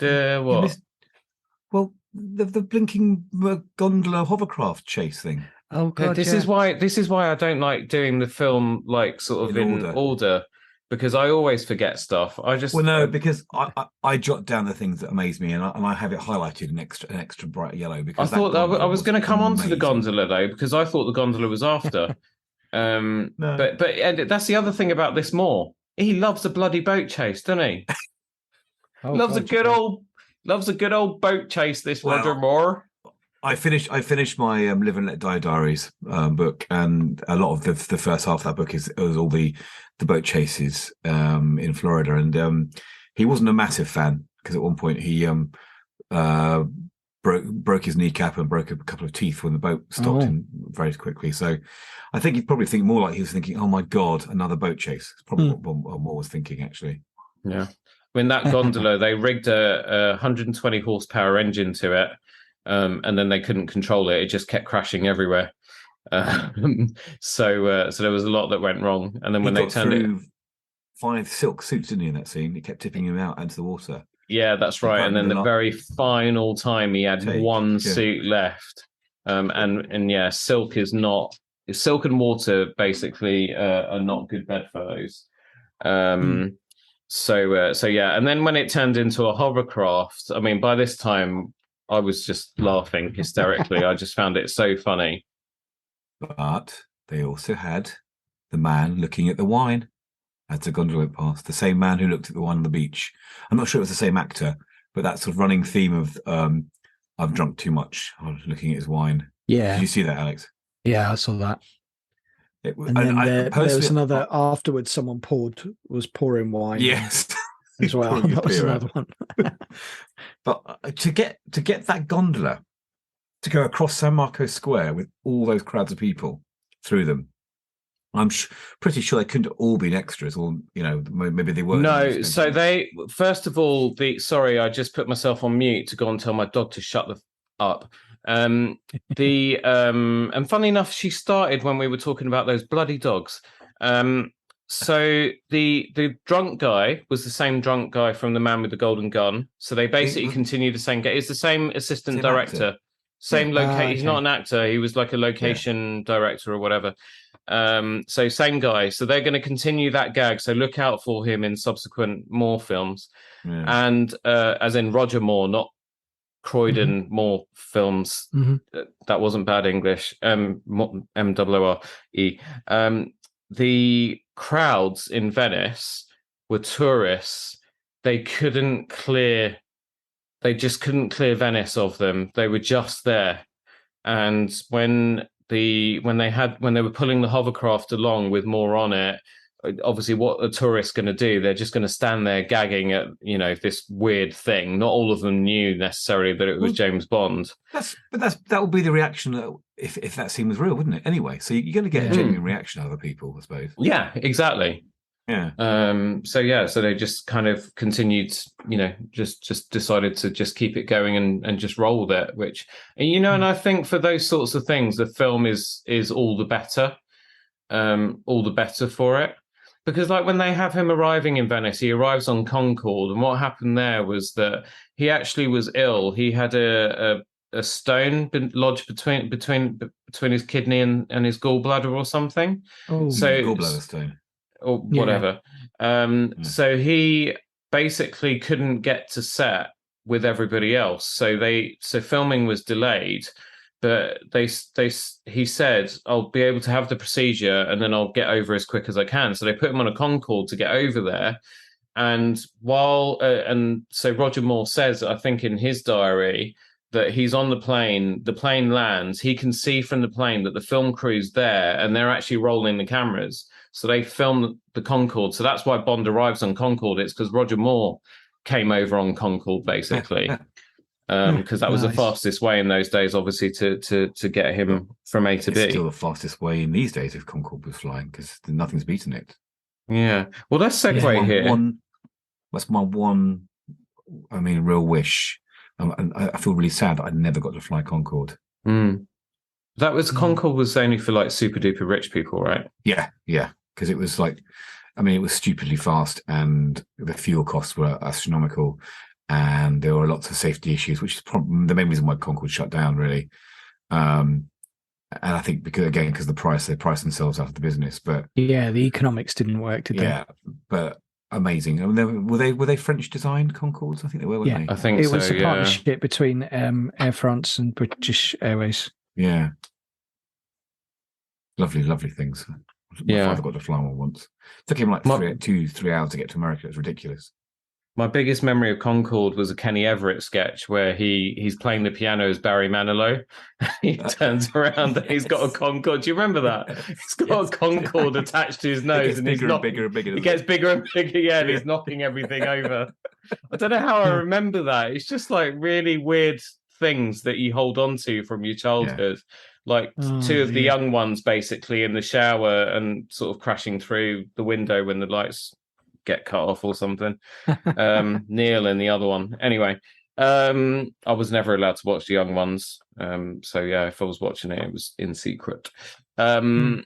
What? Well, the blinking gondola hovercraft chase thing. Oh God, this is why I don't like doing the film like sort of in order, because I always forget stuff. Because I jot down the things that amaze me, and I have it highlighted in extra bright yellow. Because I thought I was going to come on to the gondola though, because I thought the gondola was after. No. But that's the other thing about this Moore. He loves a bloody boat chase, doesn't he? Loves a good old boat chase. This Roger Moore. I finished my Live and Let Die Diaries book, and a lot of the first half of that book was all the boat chases in Florida, and he wasn't a massive fan because at one point he broke his kneecap and broke a couple of teeth when the boat stopped him very quickly. So I think he'd probably think more like he was thinking, "Oh my God, another boat chase." It's probably what Moore was thinking, actually. Yeah, when that gondola, they rigged a 120 horsepower engine to it. And then they couldn't control it; it just kept crashing everywhere. So there was a lot that went wrong. And then when they turned it, 5 silk suits, didn't he? In that scene, it kept tipping him out into the water. Yeah, that's right. And then the very final time, he had one suit left. And yeah, silk and water basically are not good bedfellows. So yeah, and then when it turned into a hovercraft, I mean, by this time, I was just laughing hysterically. I just found it so funny. But they also had the man looking at the wine as the gondola went past. The same man who looked at the wine on the beach. I'm not sure it was the same actor, but that sort of running theme of I've drunk too much. I was looking at his wine. Yeah. Did you see that, Alex? Yeah, I saw that. It, and then there was another afterwards. Someone was pouring wine. Yes. As well. That was another one. But to get that gondola to go across San Marcos Square with all those crowds of people through them, I'm pretty sure they couldn't all been extras, or maybe they weren't. No, so they first of all, sorry, I just put myself on mute to go and tell my dog to shut up. And funny enough, she started when we were talking about those bloody dogs. So the drunk guy was the same drunk guy from The Man with the Golden Gun. So they basically continue the same guy. It's the same assistant director, actor. same location. He's not an actor. He was like a location director or whatever. So same guy. So they're going to continue that gag. So look out for him in subsequent Moore films. Yeah. And as in Roger Moore, not Croydon Moore films. That wasn't bad English. M-O-O-R-E. The crowds in Venice were tourists. They just couldn't clear Venice of them. They were just there. And when they were pulling the hovercraft along with more on it, obviously what a tourist's going to do, they're just going to stand there gagging at this weird thing. Not all of them knew necessarily that it was James Bond. That would be the reaction if that scene was real, wouldn't it? Anyway, so you're going to get a genuine reaction out of people, I suppose. Yeah, exactly. Yeah. So they just kind of continued, just decided to just keep it going and just roll with it, which, and I think for those sorts of things, the film is all the better for it. Because like when they have him arriving in Venice, he arrives on Concorde, and what happened there was that he actually was ill. He had a stone been lodged between his kidney and his gallbladder or something. Oh, so gallbladder stone or whatever. So he basically couldn't get to set with everybody else. So filming was delayed. But he said, I'll be able to have the procedure and then I'll get over as quick as I can. So they put him on a Concorde to get over there. And so Roger Moore says, I think in his diary, that he's on the plane lands, he can see from the plane that the film crew's there and they're actually rolling the cameras. So they filmed the Concorde. So that's why Bond arrives on Concorde. It's because Roger Moore came over on Concorde, basically. Because that was the fastest way in those days, obviously, to get him from A to B. It's still the fastest way in these days if Concorde was flying, because nothing's beaten it. Yeah. Well, let's segue here. That's my one I mean, a real wish. And I feel really sad that I never got to fly Concorde. That was Concorde was only for like super duper rich people, right? Yeah, because it was like, I mean, it was stupidly fast, and the fuel costs were astronomical, and there were lots of safety issues, which is probably the main reason why Concorde shut down, really. And I think because they priced themselves out of the business. But yeah, the economics didn't work, did they? Yeah, but amazing. I mean, were they French designed Concordes? I think they were, weren't they? I think it so, was a yeah. partnership between Air France and British Airways. Yeah. Lovely, lovely things. My father got to fly one once. It took him like 3 hours to get to America. It was ridiculous. My biggest memory of Concorde was a Kenny Everett sketch where he's playing the piano as Barry Manilow. He turns around and he's got a Concorde. Do you remember that? He's got a Concorde attached to his nose, and bigger and bigger and bigger. It gets bigger and bigger, yeah, and he's knocking everything over. I don't know how I remember that. It's just like really weird things that you hold on to from your childhood. Like two of the young ones basically in the shower and sort of crashing through the window when the lights get cut off or something. Neil and the other one. Anyway, I was never allowed to watch the young ones. So yeah, if I was watching it, it was in secret. So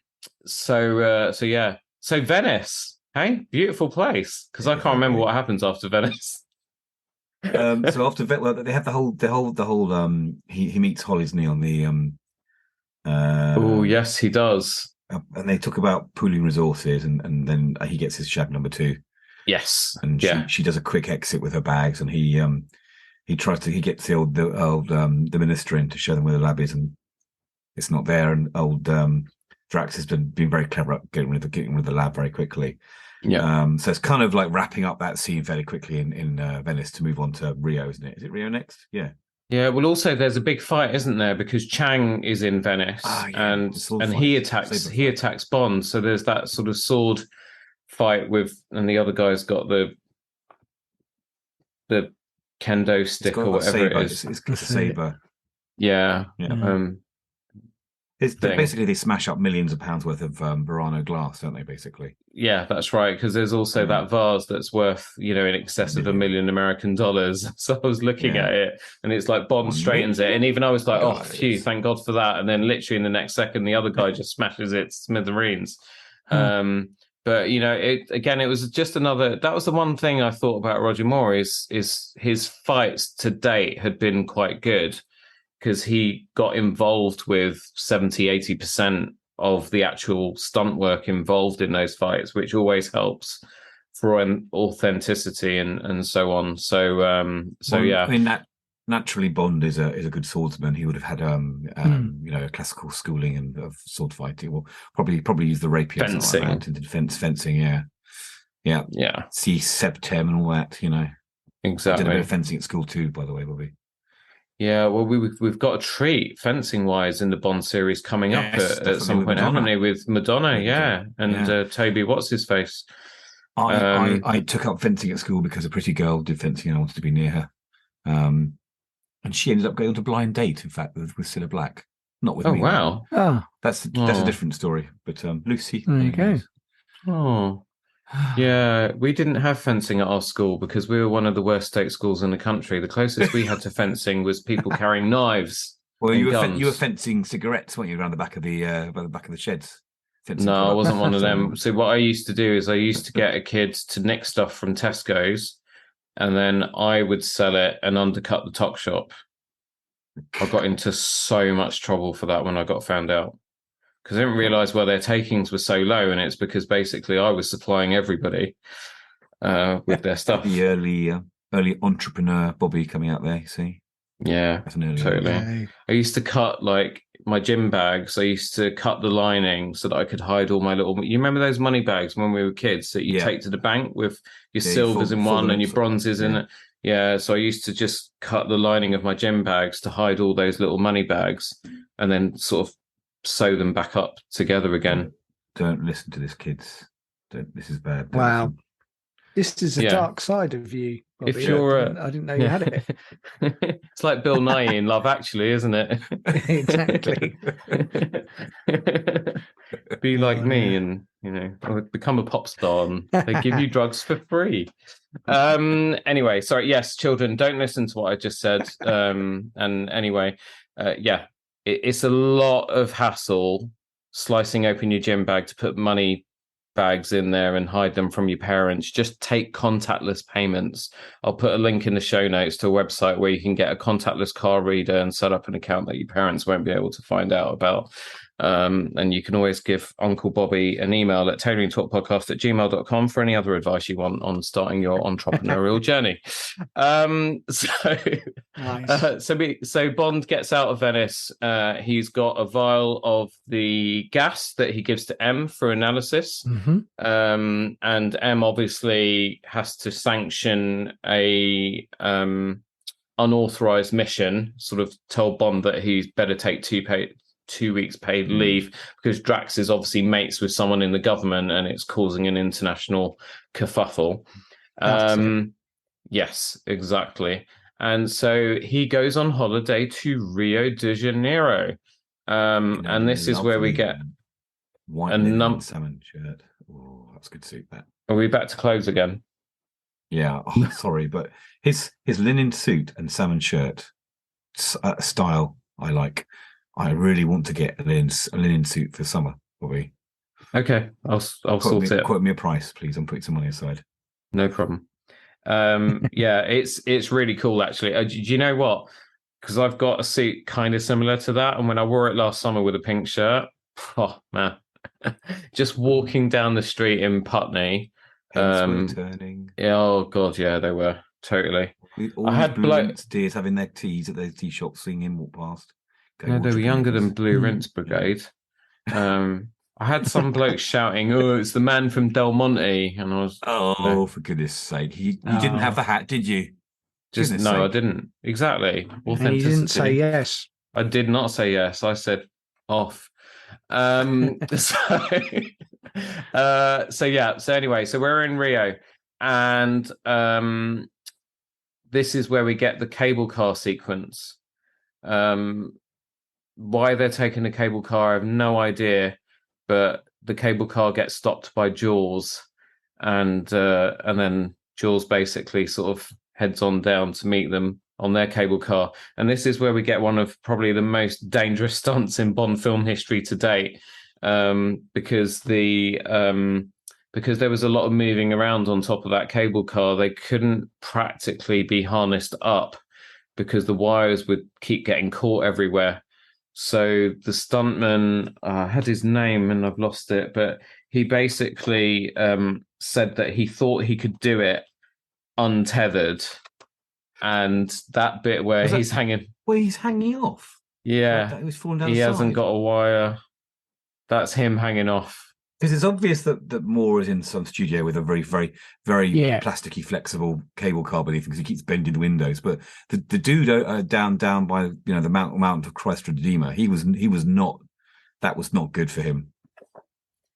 Venice, hey, beautiful place. Because I can't remember what happens after Venice. So after they have the whole he meets Holly's knee on the oh yes, he does. And they talk about pooling resources, and then he gets his shag number 2. Yes, and she does a quick exit with her bags, and he gets the minister in to show them where the lab is, and it's not there. And old Drax has been very clever at getting rid of the lab very quickly. Yeah. So it's kind of like wrapping up that scene fairly quickly in Venice to move on to Rio, isn't it? Is it Rio next? Yeah. Yeah, well, also there's a big fight, isn't there? Because Chang is in Venice, and he attacks Bond. So there's that sort of sword fight and the other guy's got the kendo stick or whatever it is. It's a saber. Yeah. Basically they smash up millions of pounds worth of Burano glass, don't they? Basically. Yeah, that's right. Because there's also that vase that's worth, in excess of $1 million American dollars. So I was looking at it, and it's like Bond straightens it, and even I was like, "Oh, phew, thank God for that!" And then literally in the next second, the other guy just smashes it to smithereens. But it was just another. That was the one thing I thought about Roger Moore is his fights to date had been quite good, because he got involved with 70-80% of the actual stunt work involved in those fights, which always helps for an authenticity and so on. So yeah. I mean, naturally Bond is a good swordsman. He would have had a classical schooling of sword fighting. Well, probably use the rapier fencing into fencing. Yeah. See Septem and all that. Exactly. I did a bit of fencing at school too, by the way, Bobby. Yeah, well, we've got a treat fencing-wise in the Bond series coming up at some point, haven't we? With Madonna, and Toby, what's his face? I took up fencing at school because a pretty girl did fencing, and I wanted to be near her. And she ended up going on to blind date, in fact, with Cilla Black, not with me. Oh wow! Oh, that's a different story. But Lucy, there you go. Oh. Yeah, we didn't have fencing at our school because we were one of the worst state schools in the country. The closest we had to fencing was people carrying knives. Well, you were fencing cigarettes, weren't you, around the back of the sheds? No, I wasn't one of them. So what I used to do is I used to get a kid to nick stuff from Tesco's, and then I would sell it and undercut the top shop. I got into so much trouble for that when I got found out, because I didn't realise their takings were so low, and it's because basically I was supplying everybody with their stuff. The early entrepreneur Bobby coming out there, you see. Yeah, totally. Yay. I used to cut like my gym bags. I used to cut the lining so that I could hide all my little. You remember those money bags when we were kids that you take to the bank with your silvers in one and your bronzes in it? Yeah, so I used to just cut the lining of my gym bags to hide all those little money bags, and then sort of sew them back up together again. Don't listen to this, kids. This is bad. Wow. This is a dark side of you, Bobby. If you're, I didn't know you had it. It's like Bill Nye in Love Actually, isn't it? Exactly. Be like me, and become a pop star, and they give you drugs for free. Anyway, sorry. Yes, children, don't listen to what I just said. And anyway, it's a lot of hassle slicing open your gym bag to put money bags in there and hide them from your parents. Just take contactless payments. I'll put a link in the show notes to a website where you can get a contactless card reader and set up an account that your parents won't be able to find out about. And you can always give Uncle Bobby an email at tailoringtalkpodcast@gmail.com for any other advice you want on starting your entrepreneurial journey. So Bond gets out of Venice. He's got a vial of the gas that he gives to M for analysis. And M obviously has to sanction a unauthorized mission, sort of tell Bond that he's better take 2 weeks paid leave because Drax is obviously mates with someone in the government and it's causing an international kerfuffle. Yes, exactly. And so he goes on holiday to Rio de Janeiro. And this is where we get white linen salmon shirt. Oh, that's a good suit. That. Are we back to clothes again? Yeah. Oh, sorry, but his linen suit and salmon shirt style I like. I really want to get a linen suit for summer, Bobby. Okay, I'll sort it. Quote me a price, please. I'm putting some money aside. No problem. Yeah, it's really cool actually. Do you know what? Because I've got a suit kind of similar to that, and when I wore it last summer with a pink shirt, oh man, just walking down the street in Putney. Heads were turning. Oh god, yeah, they were totally. All I had blue deers having their teas at their tea shops, seeing him walk past. No, they were younger than Blue Rinse Brigade. I had some bloke shouting, "Oh, it's the man from Del Monte," and I was, for goodness' sake, you didn't have the hat, did you? I didn't. Exactly. And you didn't say yes. I did not say yes. I said off. So anyway, so we're in Rio, and this is where we get the cable car sequence. Why they're taking the cable car, I have no idea, but the cable car gets stopped by Jaws, and then Jaws basically sort of heads on down to meet them on their cable car. And this is where we get one of probably the most dangerous stunts in Bond film history to date, because there was a lot of moving around on top of that cable car. They couldn't practically be harnessed up because the wires would keep getting caught everywhere. So the stuntman, had his name and I've lost it, but he basically said that he thought he could do it untethered. And that bit where he's hanging... Where he's hanging off? Yeah. He was falling down he the side. Hasn't got a wire. That's him hanging off. Because it's obvious that Moore is in some studio with a very, very, very plasticky, flexible cable car beneath him because he keeps bending the windows. But the dude down by the Mount of Christ Redeemer, he was not. That was not good for him.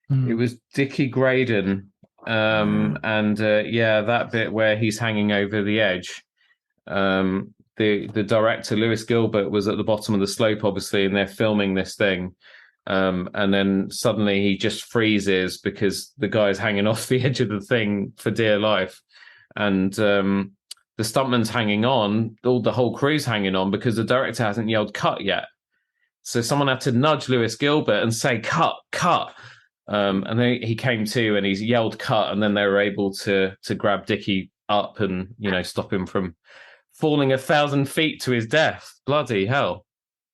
It was Dickie Graydon, and that bit where he's hanging over the edge. The director Lewis Gilbert was at the bottom of the slope, obviously, and they're filming this thing. And then suddenly he just freezes because the guy's hanging off the edge of the thing for dear life. And the stuntman's hanging on, the whole crew's hanging on because the director hasn't yelled cut yet. So someone had to nudge Lewis Gilbert and say, cut. And then he came to and he's yelled cut. And then they were able to grab Dickie up and, stop him from falling 1,000 feet to his death. Bloody hell.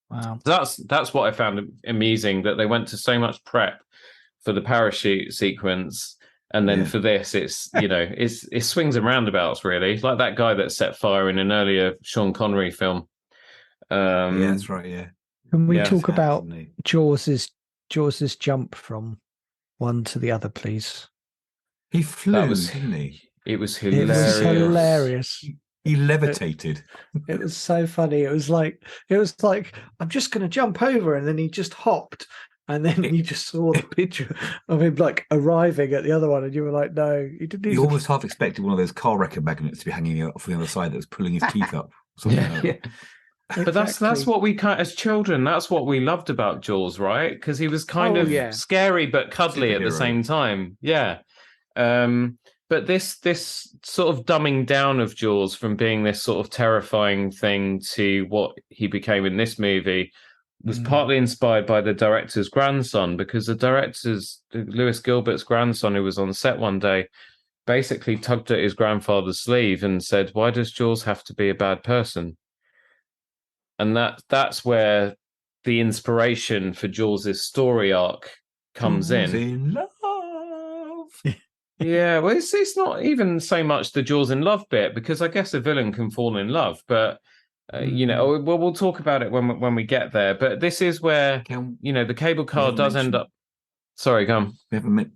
Wow. That's what I found amusing, that they went to so much prep for the parachute sequence, and then for this, it's it's swings and roundabouts really. It's like that guy that set fire in an earlier Sean Connery film. Yeah, that's right. Yeah. Can we talk about Jaws's jump from one to the other, please? He flew, didn't he? It was hilarious. It was hilarious. He levitated. It was so funny. It was like I'm just going to jump over, and then he just hopped, and then you just saw the picture of him like arriving at the other one, and you were like, no, he didn't. You almost half expected one of those car wrecker magnets to be hanging off the other side that was pulling his teeth up. Yeah. But that's what we as children. That's what we loved about Jaws, right? Because he was kind of scary but cuddly at the same time. Yeah. But this sort of dumbing down of Jaws from being this sort of terrifying thing to what he became in this movie was partly inspired by the director's grandson, because the director's Lewis Gilbert's grandson, who was on set one day, basically tugged at his grandfather's sleeve and said, "Why does Jaws have to be a bad person?" And that's where the inspiration for Jaws's story arc comes in love. Yeah, well, it's not even so much the Jaws in love bit, because I guess a villain can fall in love, but we'll talk about it when we get there. But this is where the cable car does end up. Sorry, come.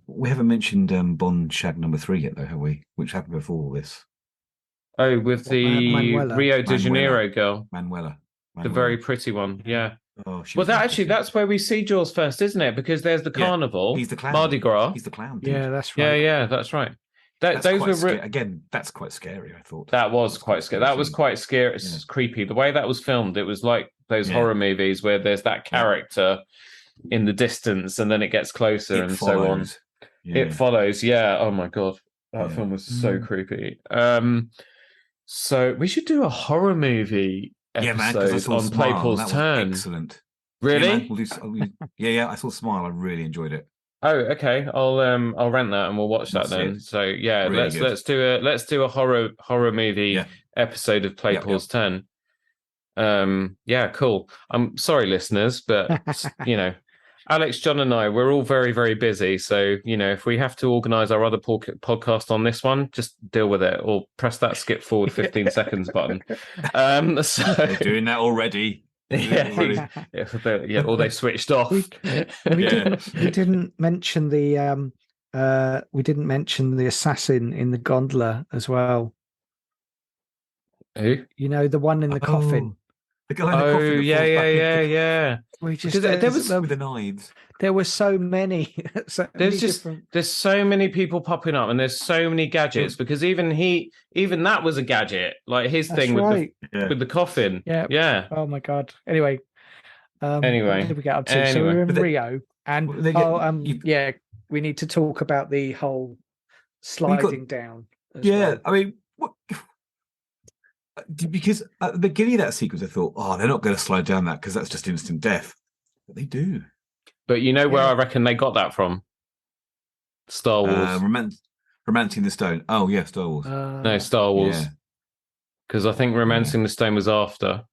We haven't mentioned Bond Shag number 3 yet, though, have we? Which happened before all this. Oh, with the Manuela. Rio de Janeiro girl, Manuela, the very pretty one. Yeah. Oh, well, that's where we see Jaws first, isn't it? Because there's the carnival. He's the clown. Mardi Gras. He's the clown. Dude. Yeah, that's right. Yeah, that's right. Those were again. That's quite scary. I thought that was quite scary. That was quite scary. It's creepy. The way that was filmed, it was like those horror movies where there's that character in the distance, and then it gets closer and so on. Yeah. It follows. Yeah. Oh my god, that film was so creepy. So we should do a horror movie episode on Play Pause Turn. Excellent. Really? Yeah, I saw Smile. I really enjoyed it. Oh, okay. I'll rent that and we'll watch that then. So yeah, really let's do a horror movie episode of Play Pause 10. Yeah, cool. I'm sorry, listeners, but Alex, John, and I, we're all very, very busy. So if we have to organise our other podcast on this one, just deal with it or press that skip forward 15 seconds button. So they're doing that already. Or they switched off. We didn't mention the assassin in the gondola as well. Who? The one in the coffin. The guy in the coffin. Yeah. We just there was with the knives. There were so many. There's so many people popping up, and there's so many gadgets. Because even that was a gadget, like his thing with the coffin. Yeah. Oh my god. Anyway. What did we get up to? Anyway. So we were in Rio, and we need to talk about the whole sliding down. I mean, what? Because at the beginning of that sequence, I thought, they're not going to slide down that because that's just instant death. But they do. But where I reckon they got that from? Star Wars. Romancing the Stone. Oh, yeah, Star Wars. No, Star Wars. Because I think Romancing the Stone was after.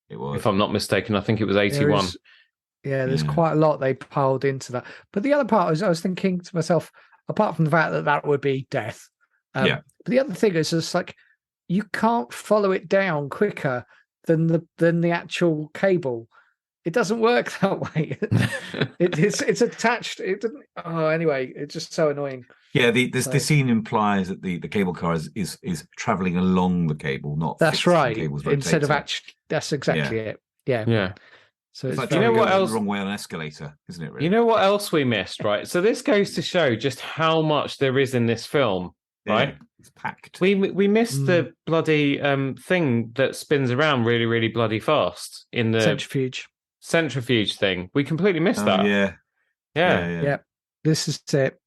It was. If I'm not mistaken, I think it was 81. There's quite a lot they piled into that. But the other part was, I was thinking to myself, apart from the fact that would be death. But the other thing is just like, you can't follow it down quicker than the actual cable. It doesn't work that way. It's attached. It didn't. Oh, anyway, it's just so annoying. Yeah, the scene implies that the cable car is traveling along the cable, not that's right. Instead of actually, that's exactly it. Yeah. So it's like what else? The wrong way on an escalator, isn't it? Really? You know what else we missed, right? So this goes to show just how much there is in this film. Right, it's packed. We missed the bloody thing that spins around really, really bloody fast in the centrifuge thing. We completely missed that. Yeah. This is it.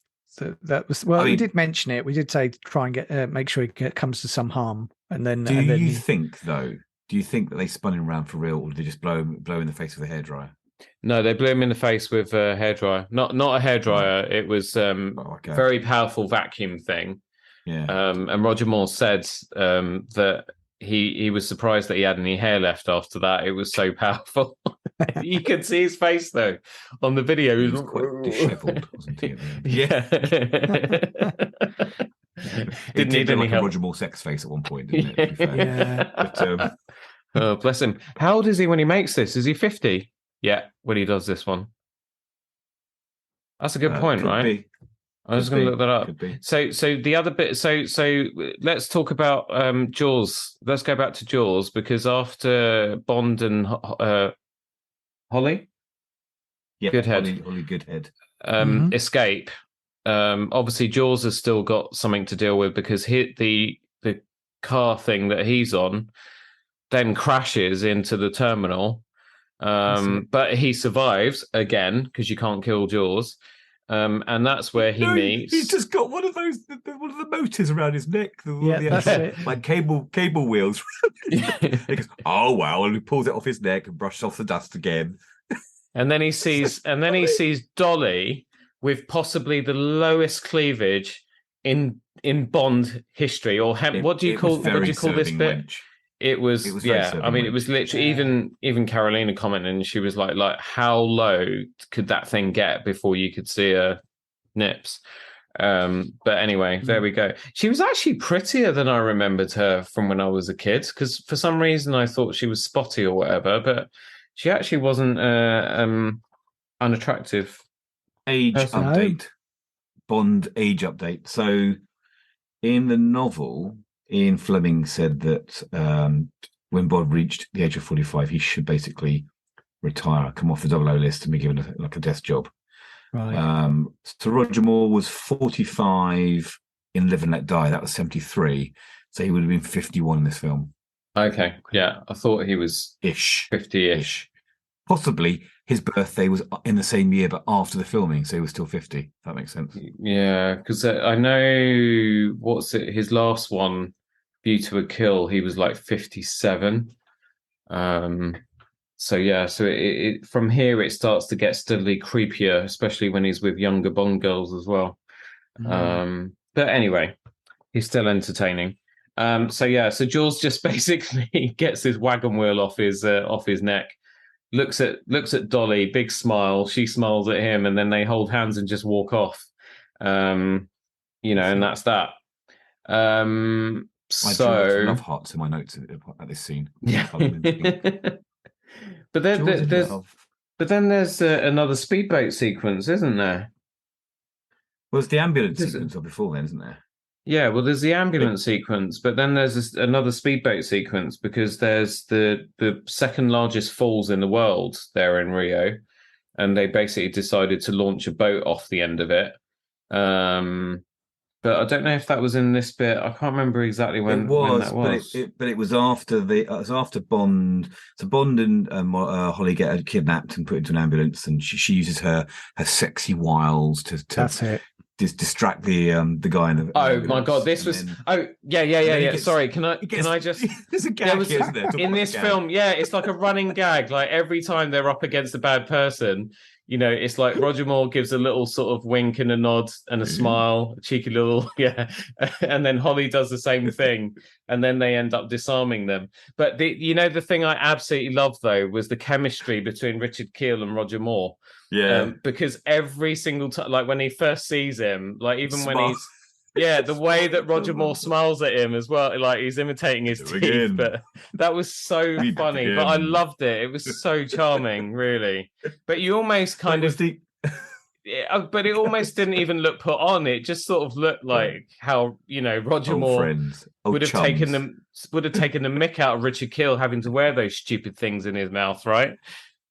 That was we did mention it. We did say try and get make sure it comes to some harm, and then. Do you think though? Do you think that they spun him around for real, or did they just blow in the face with a hairdryer? No, they blew him in the face with a hairdryer. Not a hairdryer. It was very powerful vacuum thing. Yeah. And Roger Moore said that he was surprised that he had any hair left after that. It was so powerful. You could see his face though on the video. He was quite dishevelled, wasn't he? Yeah. Didn't need any help. Roger Moore sex face at one point, didn't it? Yeah. But, bless him. How old is he when he makes this? Is he 50? Yeah, when he does this one. That's a good point, right? Be. I was going to look that up. So the other bit. So let's talk about Jaws. Let's go back to Jaws because after Bond and Holly, Goodhead, Holly Goodhead, escape. Obviously, Jaws has still got something to deal with because the car thing that he's on then crashes into the terminal. But he survives again because you can't kill Jaws. And that's where he meets. He's just got one of those, one of the motors around his neck. That's it. Like cable wheels. He goes, oh wow, and he pulls it off his neck and brushes off the dust again. And then he sees Dolly with possibly the lowest cleavage in Bond history, or what do you call this bit? Wench. It was yeah. I mean, it was literally even Carolina commented, and she was like, how low could that thing get before you could see her nips? But anyway, there we go. She was actually prettier than I remembered her from when I was a kid, because for some reason I thought she was spotty or whatever, but she actually wasn't unattractive. Age update. Bond age update. So in the novel, Ian Fleming said that when Bond reached the age of 45, he should basically retire, come off the 00 list, and be given a desk job. Right. So Roger Moore was 45 in Live and Let Die. That was 73. So he would have been 51 in this film. Okay, yeah. I thought he was 50-ish. Possibly his birthday was in the same year, but after the filming, so he was still 50. If that makes sense. Yeah, because I know his last one, View to a Kill, he was like 57. So yeah, so it from here it starts to get steadily creepier, especially when he's with younger Bond girls as well. But anyway, he's still entertaining. So Jules just basically gets his wagon wheel off his neck. Looks at Dolly, big smile. She smiles at him, and then they hold hands and just walk off. And that's that. I drew love hearts in my notes at this scene. Yeah. But then there's another speedboat sequence, isn't there? Well, it's the ambulance sequence before then, isn't there? Yeah, well, there's the ambulance sequence, but then there's another speedboat sequence, because there's the second largest falls in the world there in Rio, and they basically decided to launch a boat off the end of it. But I don't know if that was in this bit. I can't remember exactly when that was. But it was after Bond. So Bond and Holly get kidnapped and put into an ambulance, and she uses her sexy wiles to That's it. Distract the guy in the. Oh my god! This was. Yeah. Sorry, can I just? There's a gag, isn't there? In this film, yeah, it's like a running gag. Like every time they're up against a bad person, it's like Roger Moore gives a little sort of wink and a nod and a smile, a cheeky little, yeah. And then Holly does the same thing, and then they end up disarming them. But the thing I absolutely loved, though, was the chemistry between Richard Kiel and Roger Moore. Yeah. Because every single time, like when he first sees him, like even when he's, yeah, the way that Roger Moore smiles at him as well, like he's imitating his teeth. But that was so funny. But I loved it. It was so charming, really. But you almost kind of, but it almost didn't even look put on. It just sort of looked like how Roger Moore would have taken the mick out of Richard Kiel having to wear those stupid things in his mouth, right?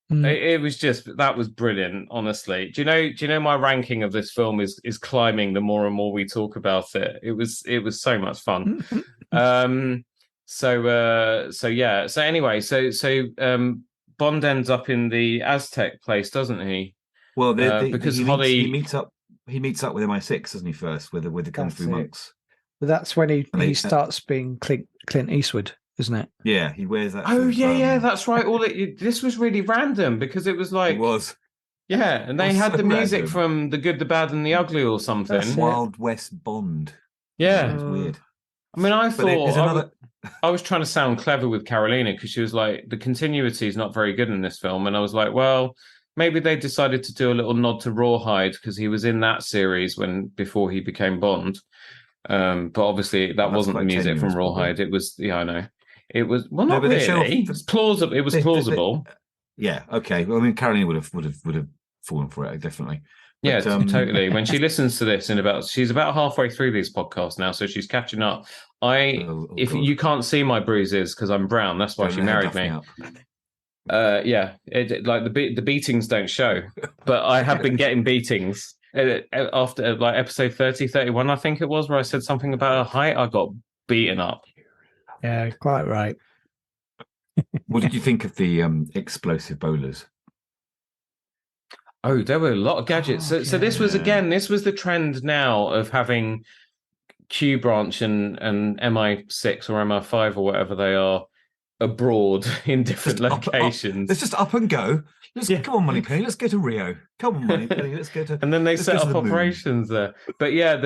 It was that was brilliant, honestly. Do you know my ranking of this film is climbing the more and more we talk about it. It was so much fun. So anyway, Bond ends up in the Aztec place, doesn't he? Well, because he meets up with MI6, doesn't he, first with the Kung Fu monks. But that's when he starts being Clint Eastwood, isn't it? Yeah, he wears that. Oh yeah, that's right. This was really random, because it was like, it was. Yeah, and they had the music from The Good, the Bad, and the Ugly or something. Wild West Bond. Yeah, it was weird. I mean, I thought I was trying to sound clever with Carolina, because she was like, the continuity is not very good in this film, and I was like, well, maybe they decided to do a little nod to Rawhide, because he was in that series before he became Bond. But obviously that wasn't the music from Rawhide. It was, yeah, I know. It was, well, not really. It was plausible. It was plausible. Yeah. Okay. Well, I mean, Carolina would have fallen for it, definitely. Yeah, totally. When she listens to this she's about halfway through these podcasts now, so she's catching up. If God. You can't see my bruises because I'm brown, that's why she married me. Yeah, like the beatings don't show, but I have been getting beatings after like episode 30, 31, I think it was, where I said something about her height. I got beaten up. Yeah, quite right. What did you think of the explosive bowlers? Oh, there were a lot of gadgets. So this was the trend now of having Q branch and MI6 or MI5 or whatever they are abroad in different locations. Let's just up and go. Come on, Moneypenny. Let's go to Rio. Come on, Moneypenny. Let's go to. And then they set up the operations there. But yeah,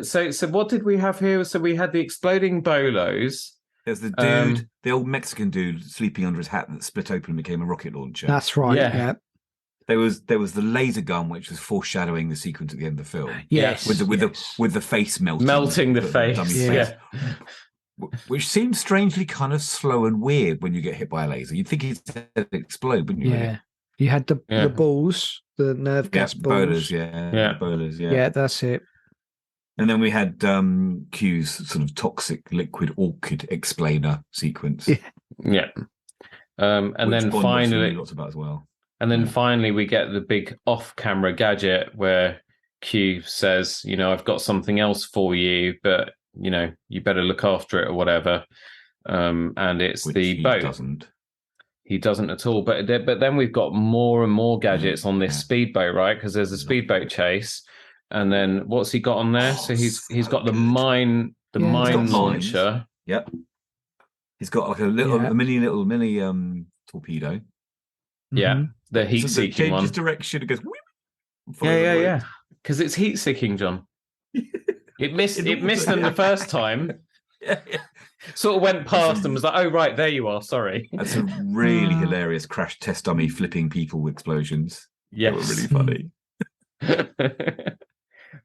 so what did we have here? So we had the exploding bolos. There's the dude, the old Mexican dude sleeping under his hat that split open and became a rocket launcher. That's right. Yeah. There was the laser gun, which was foreshadowing the sequence at the end of the film. Yes, with the face melting the face. Which seems strangely kind of slow and weird when you get hit by a laser. You'd think it'd explode, wouldn't you? Yeah, really? You had the balls, the nerve gas balls. Bolers, yeah, that's it. And then we had Q's sort of toxic liquid orchid explainer sequence. Yeah. And then Bond finally, lots about as well. And then finally, we get the big off-camera gadget where Q says, I've got something else for you, but you better look after it or whatever. And it's the boat. He doesn't at all. But then we've got more and more gadgets on this speedboat, right? Because there's a speedboat chase. And then what's he got on there? So he's got the mine launcher. Yep. He's got like a mini torpedo. Yeah, the heat-seeking one. Changes direction. It goes. Yeah. Because it's heat-seeking, John. It missed them the first time. Yeah. Sort of went past and was like, "Oh right, there you are. Sorry." That's a really hilarious crash test dummy flipping people with explosions. Yes, that were really funny.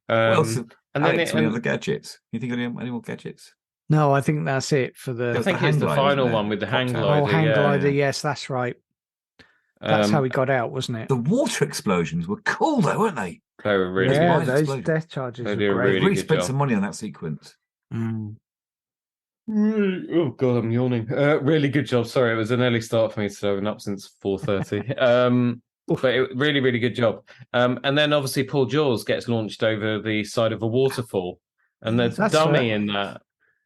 What else? And then any other gadgets? You think any more gadgets? No, I think that's it for the. I think it's the final one with the hang glider. Oh, hang glider. Yes, that's right. That's how he got out, wasn't it? The water explosions were cool, though, weren't they? They were really good. Those death charges were great. Really spent some money on that sequence. Oh God, I'm yawning. Really good job. Sorry, it was an early start for me, so I've been up since 4:30. But really, really good job. And then obviously Paul Jaws gets launched over the side of a waterfall, and the dummy in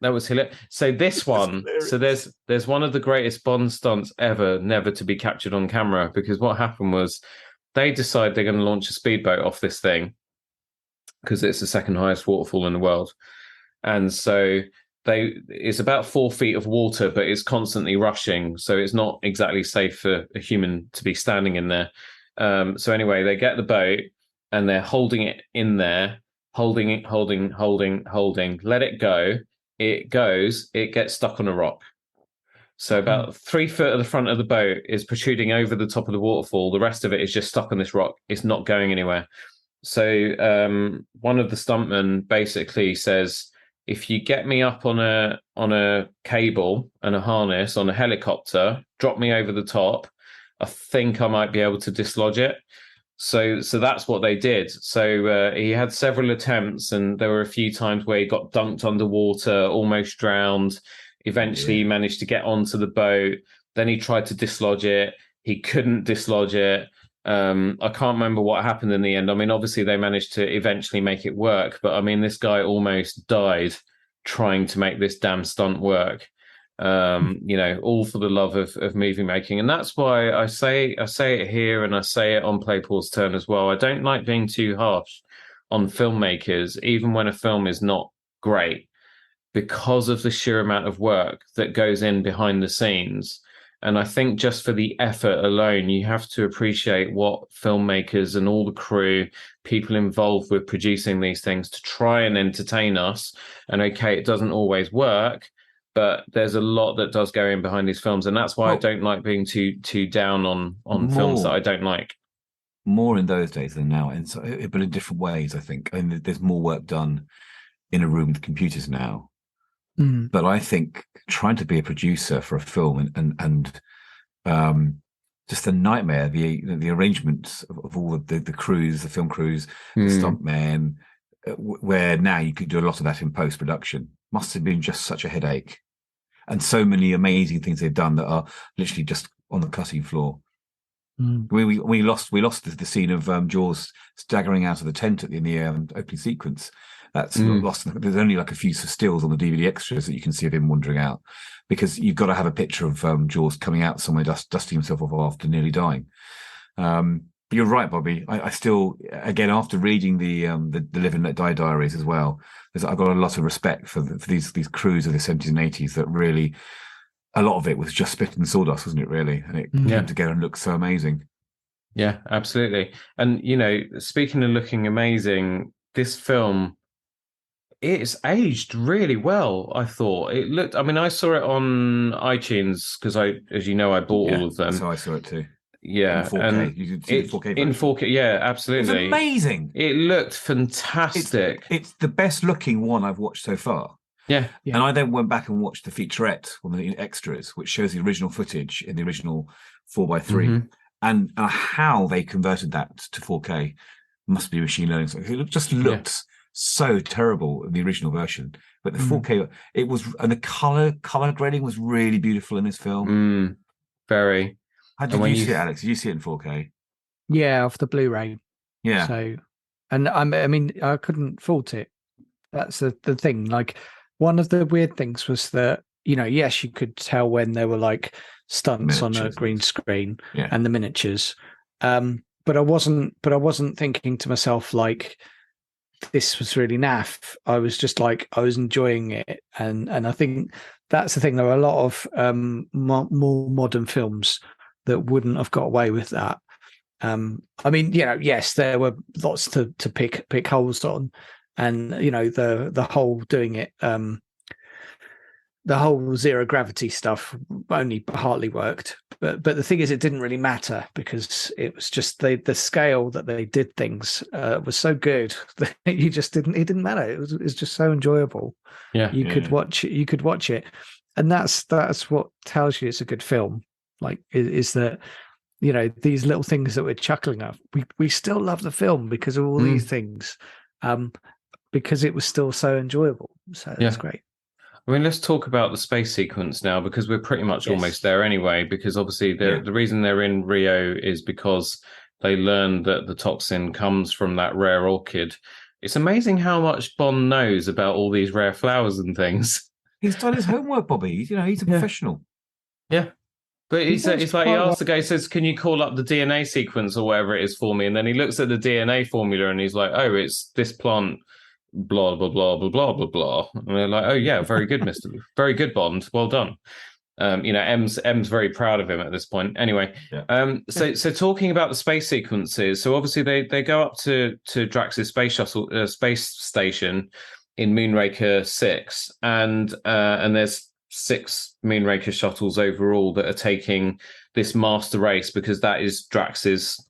that was hilarious. So this one, so there's one of the greatest Bond stunts ever, never to be captured on camera, because what happened was they decide they're going to launch a speedboat off this thing because it's the second highest waterfall in the world, and so it's about 4 feet of water, but it's constantly rushing, so it's not exactly safe for a human to be standing in there. So anyway, they get the boat and they're holding it in there, holding, let it go. It goes, it gets stuck on a rock. So about 3 foot of the front of the boat is protruding over the top of the waterfall. The rest of it is just stuck on this rock. It's not going anywhere. So one of the stuntmen basically says, if you get me up on a cable and a harness on a helicopter, drop me over the top, I think I might be able to dislodge it. So that's what they did. So he had several attempts, and there were a few times where he got dunked underwater, almost drowned. Eventually, he managed to get onto the boat. Then he tried to dislodge it. He couldn't dislodge it. I can't remember what happened in the end. I mean, obviously, they managed to eventually make it work. But I mean, this guy almost died trying to make this damn stunt work. All for the love of movie making. And that's why I say it here, and I say it on Play Paul's Turn as well. I don't like being too harsh on filmmakers, even when a film is not great, because of the sheer amount of work that goes in behind the scenes. And I think just for the effort alone, you have to appreciate what filmmakers and all the crew, people involved with producing these things to try and entertain us. And okay, it doesn't always work, but there's a lot that does go in behind these films, and that's why I don't like being too down on films that I don't like. More in those days than now, but in different ways. I think. I mean, there's more work done in a room with computers now. But I think trying to be a producer for a film and just the nightmare, the arrangements of all the crews, the film crews, the stuntmen, where now you could do a lot of that in post production, must have been just such a headache. And so many amazing things they've done that are literally just on the cutting floor. We lost the scene of Jaws staggering out of the tent in the opening sequence. That's lost. There's only like a few stills on the DVD extras that you can see of him wandering out, because you've got to have a picture of Jaws coming out somewhere, dusting himself off after nearly dying. But you're right, Bobby. I still, again, after reading the Live and Let Die diaries as well, I've got a lot of respect for these crews of the 70s and 80s that really, a lot of it was just spit and sawdust, wasn't it? Really, and it came together and looked so amazing. Yeah, absolutely. And speaking of looking amazing, this film, it's aged really well. I thought it looked. I mean, I saw it on iTunes because as you know, I bought all of them. So I saw it too. Yeah, in 4K. and You could see the 4K version. In 4K. Yeah, absolutely. It's amazing. It looked fantastic. It's the best looking one I've watched so far. Yeah. And I then went back and watched the featurette, one of the extras, which shows the original footage in the original 4:3, and how they converted that to 4K must be machine learning. So it just looked so terrible in the original version, but the 4K, it was, and the color grading was really beautiful in this film. Very. How did you see it, Alex? Did you see it in 4K? Yeah, off the Blu-ray. Yeah. So, and I mean, I couldn't fault it. That's the thing. Like, one of the weird things was that, yes, you could tell when there were like stunts on a green screen and the miniatures. But I wasn't thinking to myself like, this was really naff. I was just like, I was enjoying it. And I think that's the thing. There are a lot of more modern films that wouldn't have got away with that. I mean, yes, there were lots to pick holes on, and the whole doing it, the whole zero gravity stuff only partly worked. But the thing is, it didn't really matter because it was just the scale that they did things was so good that it didn't matter. It was just so enjoyable. Yeah, you could watch it, and that's what tells you it's a good film. Like, is that these little things that we're chuckling at, we still love the film because of all these things, because it was still so enjoyable. So that's great. I mean, let's talk about the space sequence now, because we're pretty much almost there anyway, because obviously the reason they're in Rio is because they learned that the toxin comes from that rare orchid. It's amazing how much Bond knows about all these rare flowers and things. He's done his homework, Bobby. He's a professional. Yeah. But it's like he asks the guy, he says, can you call up the DNA sequence or whatever it is for me? And then he looks at the DNA formula and he's like, oh, it's this plant, blah, blah, blah, blah, blah, blah, blah. And they're like, oh, yeah, very good, Mr. Very good, Bond. Well done. M's very proud of him at this point. Anyway, so talking about the space sequences, so obviously they go up to Drax's space station in Moonraker 6, and there's 6 Moonraker shuttles overall that are taking this master race, because that is Drax's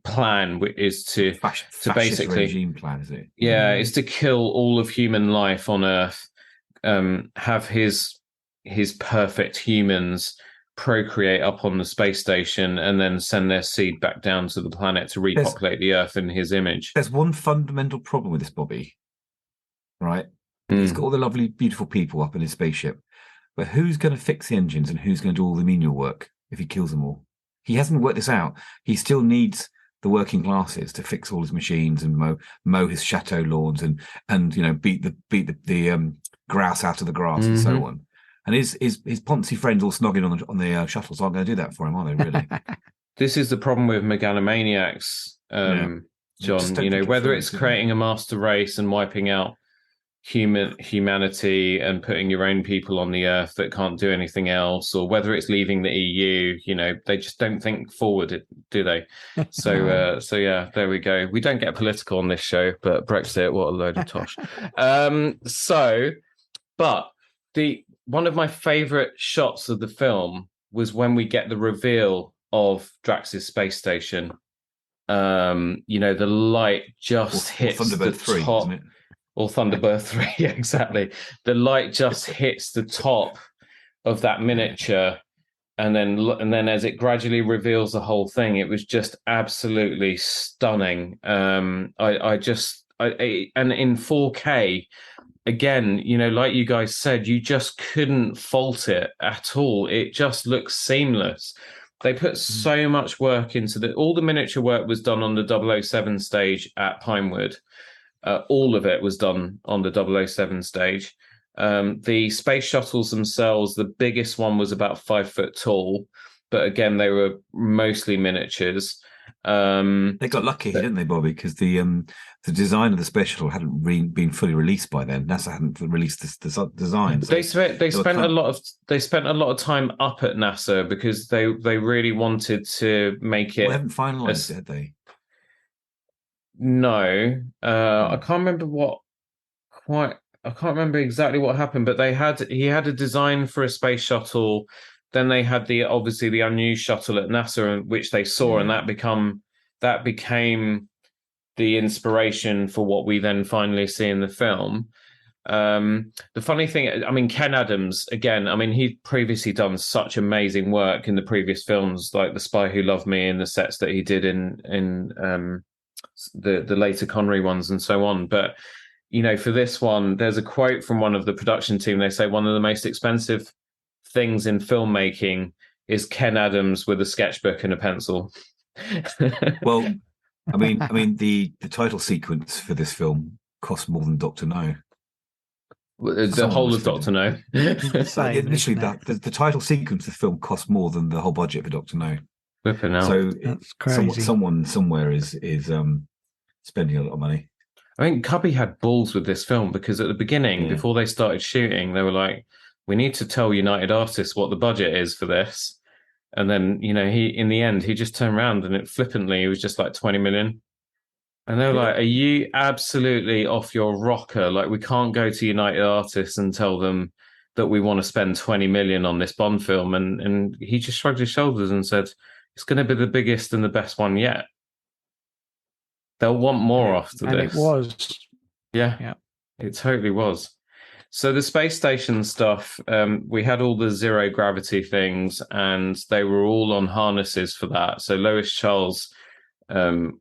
plan, is to basically regime plan, is it? Yeah, is to kill all of human life on Earth, have his perfect humans procreate up on the space station, and then send their seed back down to the planet to repopulate the Earth in his image. There's one fundamental problem with this, Bobby. Right? He's got all the lovely, beautiful people up in his spaceship, but who's going to fix the engines and who's going to do all the menial work if he kills them all? He hasn't worked this out. He still needs the working classes to fix all his machines and mow his chateau lawns and beat the grouse out of the grass and so on. And his Ponzi friends all snogging on the shuttles aren't going to do that for him, are they? Really? This is the problem with Megalomaniacs, John. Whether it's creating a master race and wiping out humanity and putting your own people on the Earth that can't do anything else, or whether it's leaving the EU, they just don't think forward, do they? So yeah, there we go. We don't get political on this show, but Brexit, what a load of tosh. But one of my favorite shots of the film was when we get the reveal of Drax's space station. The light just hits Thunderbird the 3, top. isn't it? Or Thunderbird 3, yeah, exactly. The light just hits the top of that miniature, and then as it gradually reveals the whole thing, it was just absolutely stunning. And in 4K, again, like you guys said, you just couldn't fault it at all. It just looks seamless. They put so much work into all the miniature work was done on the 007 stage at Pinewood. All of it was done on the 007 stage. The space shuttles themselves, the biggest one was about 5 foot tall, but again, they were mostly miniatures. They got lucky, didn't they, Bobby? Because the design of the space shuttle hadn't been fully released by then. NASA hadn't released this design. They spent a lot of time up at NASA because they really wanted to make it. They haven't finalised it, had they? No, I can't remember I can't remember exactly what happened, but he had a design for a space shuttle. Then they had obviously the unused shuttle at NASA, which they saw, and that became the inspiration for what we then finally see in the film. The funny thing, I mean, Ken Adams, again, I mean, he'd previously done such amazing work in the previous films, like The Spy Who Loved Me and the sets that he did in the later Connery ones and so on. But, you know, for this one, there's a quote from one of the production team. They say one of the most expensive things in filmmaking is Ken Adams with a sketchbook and a pencil. Well, I mean, the title sequence for this film cost more than Dr. No. The whole of Dr. No. Initially, the title sequence of the film cost more than the whole budget for Dr. No. Whipping out. So that's crazy. Someone somewhere is spending a lot of money. I think Cubby had balls with this film because at the beginning, before they started shooting, they were like, "We need to tell United Artists what the budget is for this." And then, you know, in the end, he just turned around and it was just like 20 million. And they were like, "Are you absolutely off your rocker? Like, we can't go to United Artists and tell them that we want to spend 20 million on this Bond film." And he just shrugged his shoulders and said, "It's going to be the biggest and the best one yet. They'll want more after this." And it was. Yeah, it totally was. So the space station stuff, we had all the zero gravity things, and they were all on harnesses for that. So Lois Charles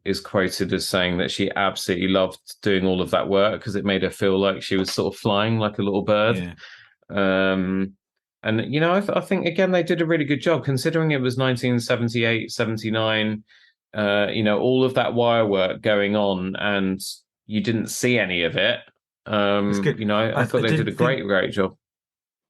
is quoted as saying that she absolutely loved doing all of that work because it made her feel like she was sort of flying like a little bird. Yeah. And, you know, I think, again, they did a really good job considering it was 1978, 79, you know, all of that wire work going on and you didn't see any of it. You know, I thought they did a great job.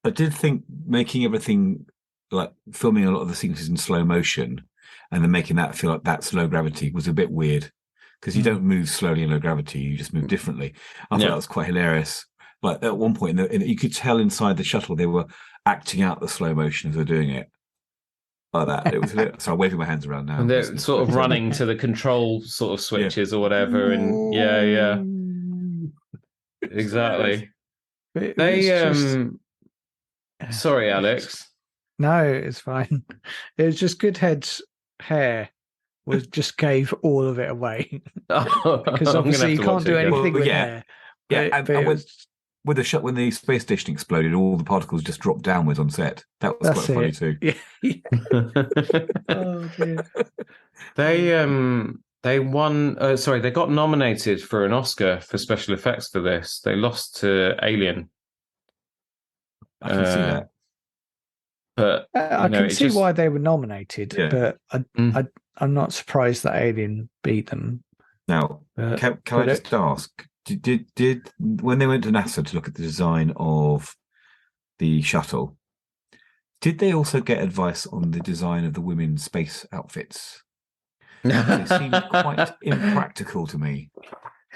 I did think making everything, like filming a lot of the sequences in slow motion and then making that feel like that's low gravity was a bit weird because you don't move slowly in low gravity, you just move differently. I thought that was quite hilarious. Like at one point, you could tell inside the shuttle they were acting out the slow motion as they're doing it. Like that. It was so I'm waving my hands around now. And they're sort of running to the control sort of switches or whatever. And yeah. Exactly. Sorry, Alex. No, it's fine. It was just Goodhead's hair just gave all of it away. Because obviously you can't do anything with hair. With the shot when the space station exploded, all the particles just dropped downwards on set. That was quite funny too. Yeah. Oh dear. They won. Sorry, they got nominated for an Oscar for special effects for this. They lost to Alien. I can see that. But I can see why they were nominated, but I'm not surprised that Alien beat them. Now, can I just ask? Did when they went to NASA to look at the design of the shuttle, did they also get advice on the design of the women's space outfits? They seemed quite impractical to me.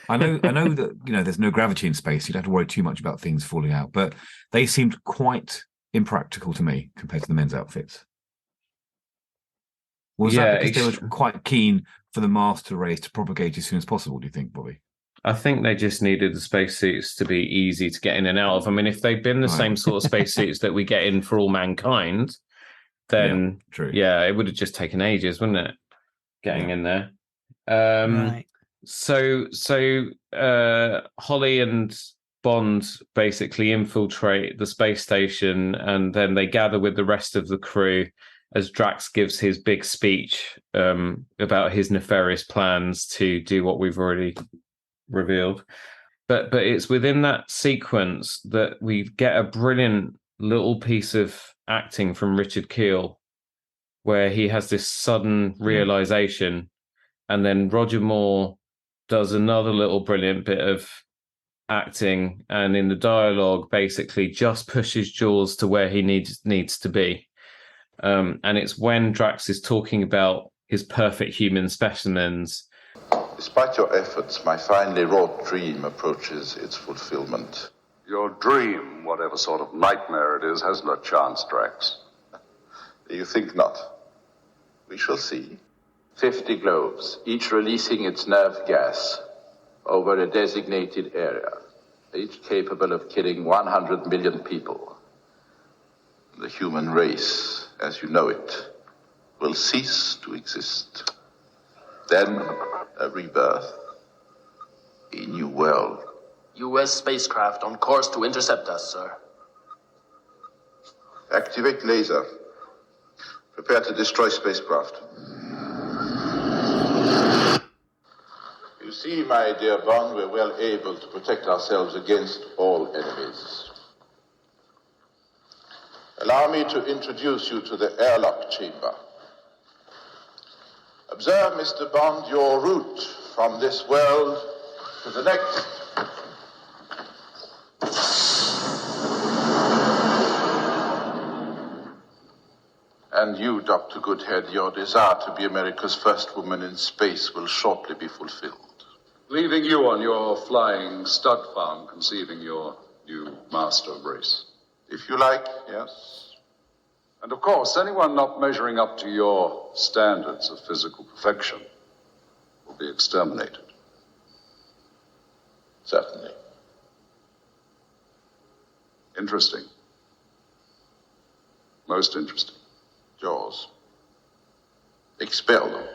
I know that, you know, there's no gravity in space. You don't have to worry too much about things falling out, but they seemed quite impractical to me compared to the men's outfits. Was that because they were quite keen for the master race to propagate as soon as possible, do you think, Bobby? I think they just needed the spacesuits to be easy to get in and out of. I mean, if they'd been the same sort of spacesuits that we get in For All Mankind, then it would have just taken ages, wouldn't it? Getting in there. So Holly and Bond basically infiltrate the space station, and then they gather with the rest of the crew as Drax gives his big speech about his nefarious plans to do what we've already revealed. But it's within that sequence that we get a brilliant little piece of acting from Richard Keel, where he has this sudden realization, and then Roger Moore does another little brilliant bit of acting, and in the dialogue basically just pushes Jaws to where he needs to be. And it's when Drax is talking about his perfect human specimens. Despite your efforts, my finely wrought dream approaches its fulfillment. Your dream, whatever sort of nightmare it is, has no chance, Drax. You think not? We shall see. 50 globes, each releasing its nerve gas over a designated area, each capable of killing 100 million people. The human race, as you know it, will cease to exist. Then a rebirth, a new world. U.S. spacecraft on course to intercept us, sir. Activate laser. Prepare to destroy spacecraft. You see, my dear Bond, we're well able to protect ourselves against all enemies. Allow me to introduce you to the airlock chamber. Observe, Mr. Bond, your route from this world to the next. And you, Dr. Goodhead, your desire to be America's first woman in space will shortly be fulfilled. Leaving you on your flying stud farm, conceiving your new master race. If you like, yes. And of course, anyone not measuring up to your standards of physical perfection will be exterminated. Certainly. Interesting. Most interesting. Jaws. Expel them.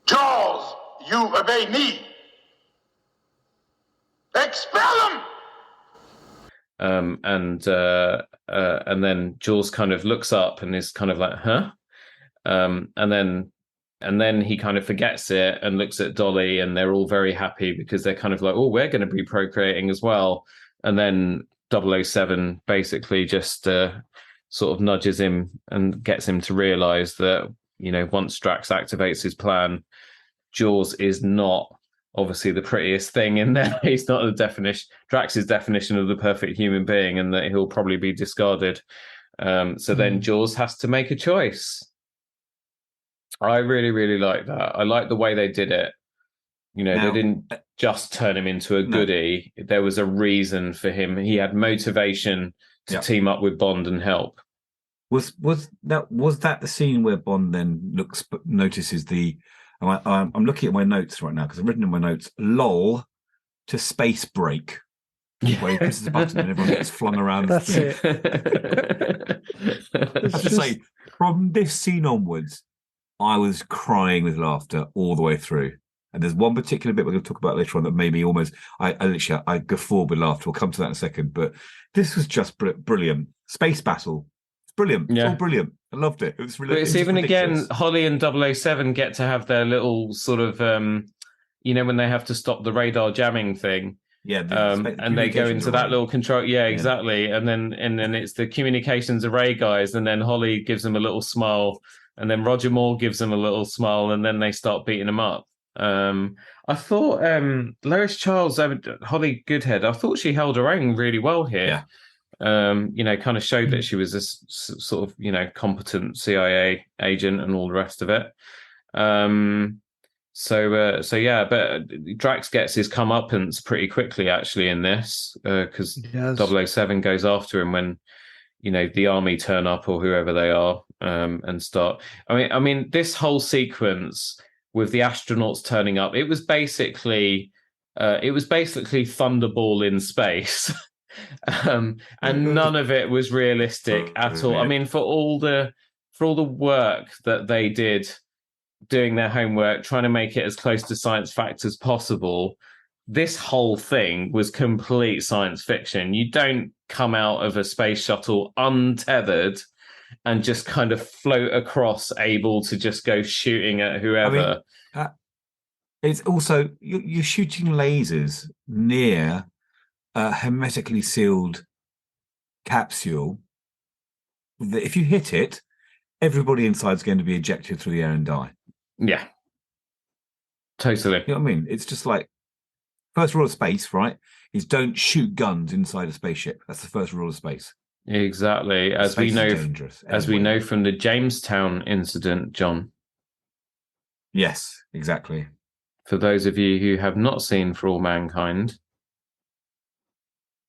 Jaws, you obey me. Expel them! And then Jaws kind of looks up and is kind of like, huh? And then he kind of forgets it and looks at Dolly, and they're all very happy because they're kind of like, oh, we're going to be procreating as well. And then 007 basically just sort of nudges him and gets him to realize that, you know, once Drax activates his plan, Jaws is not obviously the prettiest thing in there. He's not the definition, Drax's definition of the perfect human being, and that he'll probably be discarded. So then Jaws has to make a choice. I really, really like that. I like the way they did it. You know, they didn't just turn him into a goodie. No. There was a reason for him. He had motivation to team up with Bond and help. Was that the scene where Bond then notices the? I'm looking at my notes right now because I've written in my notes, "lol" to space break. Where he presses the button and everyone gets flung around. That's it. I have to say, from this scene onwards, I was crying with laughter all the way through. And there's one particular bit we're going to talk about later on that made me almost, I guffawed with laughter. We'll come to that in a second. But this was just brilliant. Space battle. It's brilliant. Yeah. It's all brilliant. I loved it. It was really. But it's even ridiculous. Again, Holly and 007 get to have their little sort of, you know, when they have to stop the radar jamming thing. Yeah, and they go into that little control. Yeah, exactly. And then it's the communications array guys, and then Holly gives them a little smile, and then Roger Moore gives them a little smile, and then they start beating them up. I thought Lois Charles, Holly Goodhead, I thought she held her own really well here. Yeah. You know, kind of showed that she was a sort of, you know, competent CIA agent and all the rest of it. So yeah, but Drax gets his comeuppance pretty quickly actually in this because 007 goes after him when, you know, the army turn up or whoever they are and start. I mean, this whole sequence with the astronauts turning up, it was basically Thunderball in space, and none of it was realistic at all. I mean, for all the work that they did, doing their homework, trying to make it as close to science fact as possible, this whole thing was complete science fiction. You don't come out of a space shuttle untethered and just kind of float across, able to just go shooting at whoever. I mean, it's also, you're shooting lasers near a hermetically sealed capsule that if you hit it, everybody inside is going to be ejected through the air and die. Yeah, totally. You know what I mean? It's just like, first rule of space, right, is don't shoot guns inside a spaceship. That's the first rule of space. Exactly, as we Space is know, dangerous as we anyway. know from the Jamestown incident, John. Yes, exactly. For those of you who have not seen For All Mankind,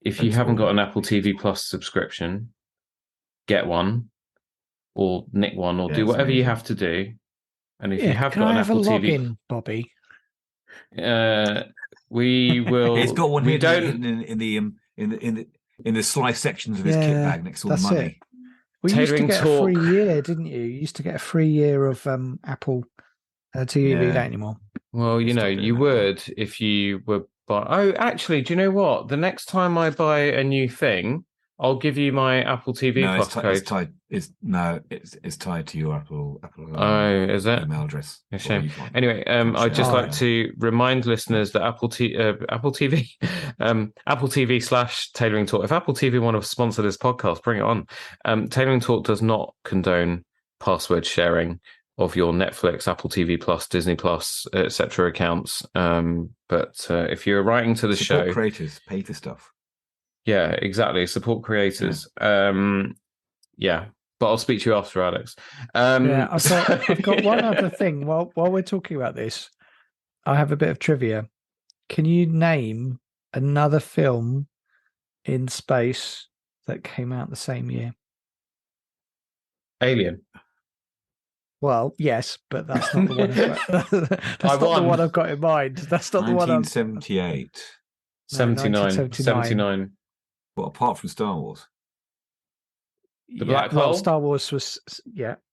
if you Don't haven't spoil got it. an Apple TV Plus subscription, get one, or nick one, or Yeah, do it's whatever you amazing. have to do. And if Yeah, you have can got I an have a Apple TV, login, Bobby? we will. It's got one we hidden, don't. hidden in the slice sections of his kit Yeah, bag next to all the that's money. it. We used to Tailoring get a free Talk. year, didn't you? You used to get a free year of Apple TV. Yeah. Don't anymore. Well, They you know, stopped doing you that now. would if you were buy. Oh, actually, do you know what? The next time I buy a new thing, I'll give you my Apple TV No, Plus code. It's tied to your Apple Oh, is it? email address. A shame. Can't Anyway, share I'd just it. like to remind listeners that Apple TV, Apple TV / Tailoring Talk. If Apple TV want to sponsor this podcast, bring it on. Tailoring Talk does not condone password sharing of your Netflix, Apple TV Plus, Disney Plus, etc. accounts. But if you're writing to the Support show, creators, pay for stuff. yeah, exactly. Support creators. Yeah. But I'll speak to you after, Alex. Yeah, I've got one other thing. While we're talking about this, I have a bit of trivia. Can you name another film in space that came out the same year? Alien. Well, yes, but that's not the one. That's not the one I've got in mind. That's not the one. 1978. 79. Well, apart from Star Wars. The Black Hole? Well, Star Wars was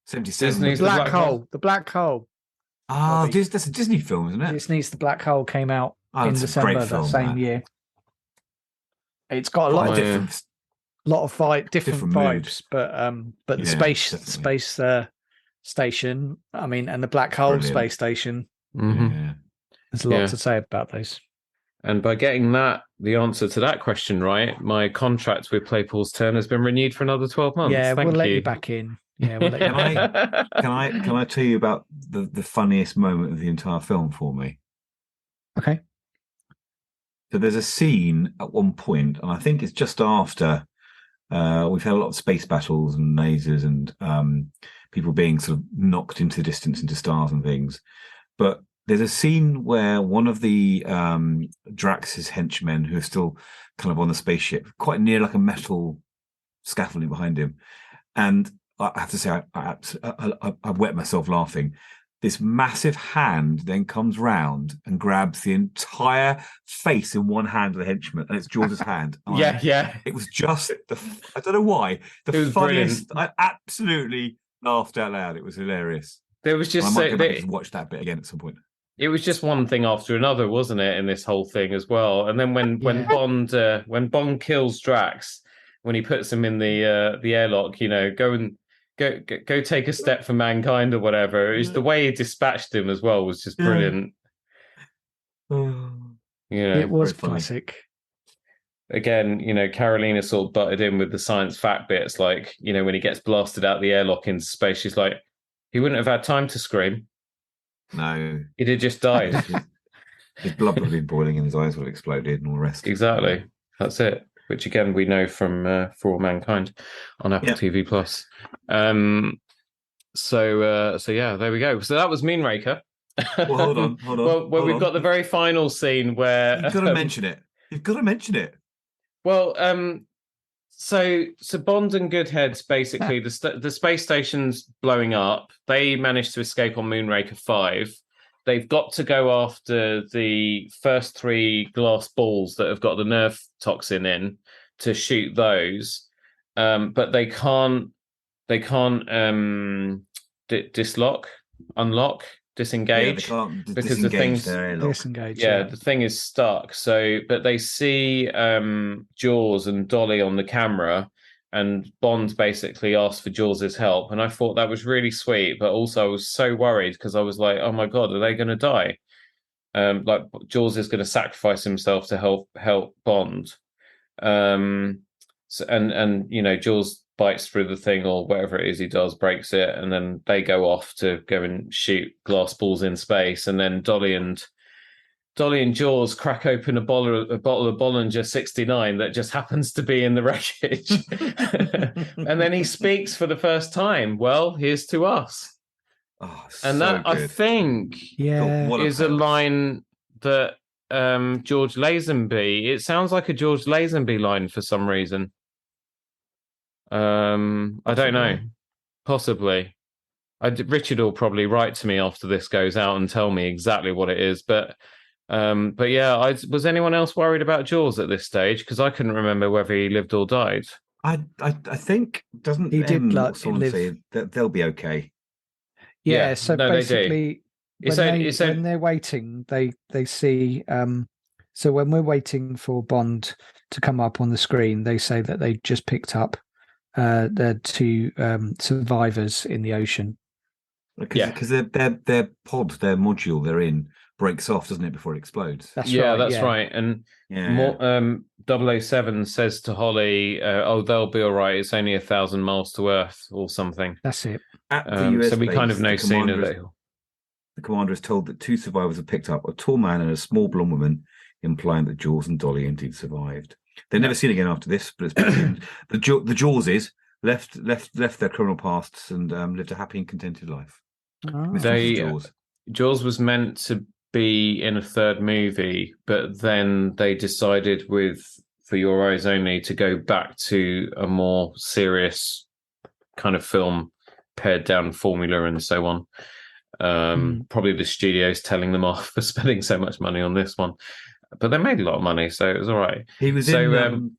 77. Disney's The Black Hole. The Black Hole. Ah, that's a Disney film, isn't it? Disney's The Black Hole came out in that's a December great film, the same that. year. It's got a lot of different different vibes, but the space station. I mean, and the Black Hole space station. Mm-hmm. There's a lot to say about those. And by getting the answer to that question right, my contract with Play Pause Turn has been renewed for another 12 months. Yeah, Thank we'll let you. you back in. Yeah, we'll let you back in. Can I tell you about the funniest moment of the entire film for me? Okay. So there's a scene at one point, and I think it's just after we've had a lot of space battles and lasers and people being sort of knocked into the distance into stars and things. But there's a scene where one of the Drax's henchmen, who are still kind of on the spaceship, quite near like a metal scaffolding behind him, and I have to say I wet myself laughing. This massive hand then comes round and grabs the entire face in one hand of the henchman, and it's George's hand. Yeah. It was just I don't know why. The funniest. Brilliant. I absolutely laughed out loud. It was hilarious. There was just I might go back and watch that bit again at some point. It was just one thing after another, wasn't it, in this whole thing as well? And then when Bond kills Drax, when he puts him in the airlock, you know, go take a step for mankind or whatever. It was the way he dispatched him as well was just brilliant. It was classic. Again, you know, Carolina sort of butted in with the science fact bits, like, you know, when he gets blasted out the airlock into space, she's like, he wouldn't have had time to scream. No. He'd have just died. His blood would have been boiling and his eyes would have exploded and all the rest. Exactly. That's it. Which again we know from For All Mankind on Apple TV Plus. So yeah, there we go. So that was Moonraker. Well, hold on. Well, we've got the very final scene where you've got to mention it. You've got to mention it. Well, so Bond and Goodheads, basically the space station's blowing up. They managed to escape on Moonraker 5. They've got to go after the first 3 glass balls that have got the nerve toxin in to shoot those, but they can't disengage because the thing's disengage. Yeah, the thing is stuck. So, but they see Jaws and Dolly on the camera, and Bond basically asked for Jaws's help, and I thought that was really sweet. But also, I was so worried because I was like, "Oh my god, are they going to die?" Like Jaws is going to sacrifice himself to help Bond. So, and you know, Jaws bites through the thing or whatever it is he does, breaks it, and then they go off to go and shoot glass balls in space, and then Dolly and Dolly and Jaws crack open a bottle of Bollinger 69 that just happens to be in the wreckage. And then he speaks for the first time. Well, here's to us. Oh, and so that, good. I think, is a line that George Lazenby, it sounds like a George Lazenby line for some reason. I don't know. Possibly. Richard will probably write to me after this goes out and tell me exactly what it is. But yeah, was anyone else worried about Jaws at this stage? Because I couldn't remember whether he lived or died. I think doesn't he did live. say that they'll be okay. Yeah, so no, basically, when they're waiting, they see. So when we're waiting for Bond to come up on the screen, they say that they just picked up the two survivors in the ocean. Because their pod, their module they're in breaks off, doesn't it, before it explodes? That's right. And 007 says to Holly, they'll be all right. It's only 1,000 miles to Earth or something. That's it. At the US so we base, kind of know sooner that the commander is told that two survivors are picked up, a tall man and a small blonde woman, implying that Jaws and Dolly indeed survived. They're never seen again after this, but it's presumed the Jawses left their criminal pasts and lived a happy and contented life. Jaws was meant to be in a third movie, but then they decided For Your Eyes Only to go back to a more serious kind of film, pared down formula and so on. Probably the studio's telling them off for spending so much money on this one, but they made a lot of money, so it was all right. He was in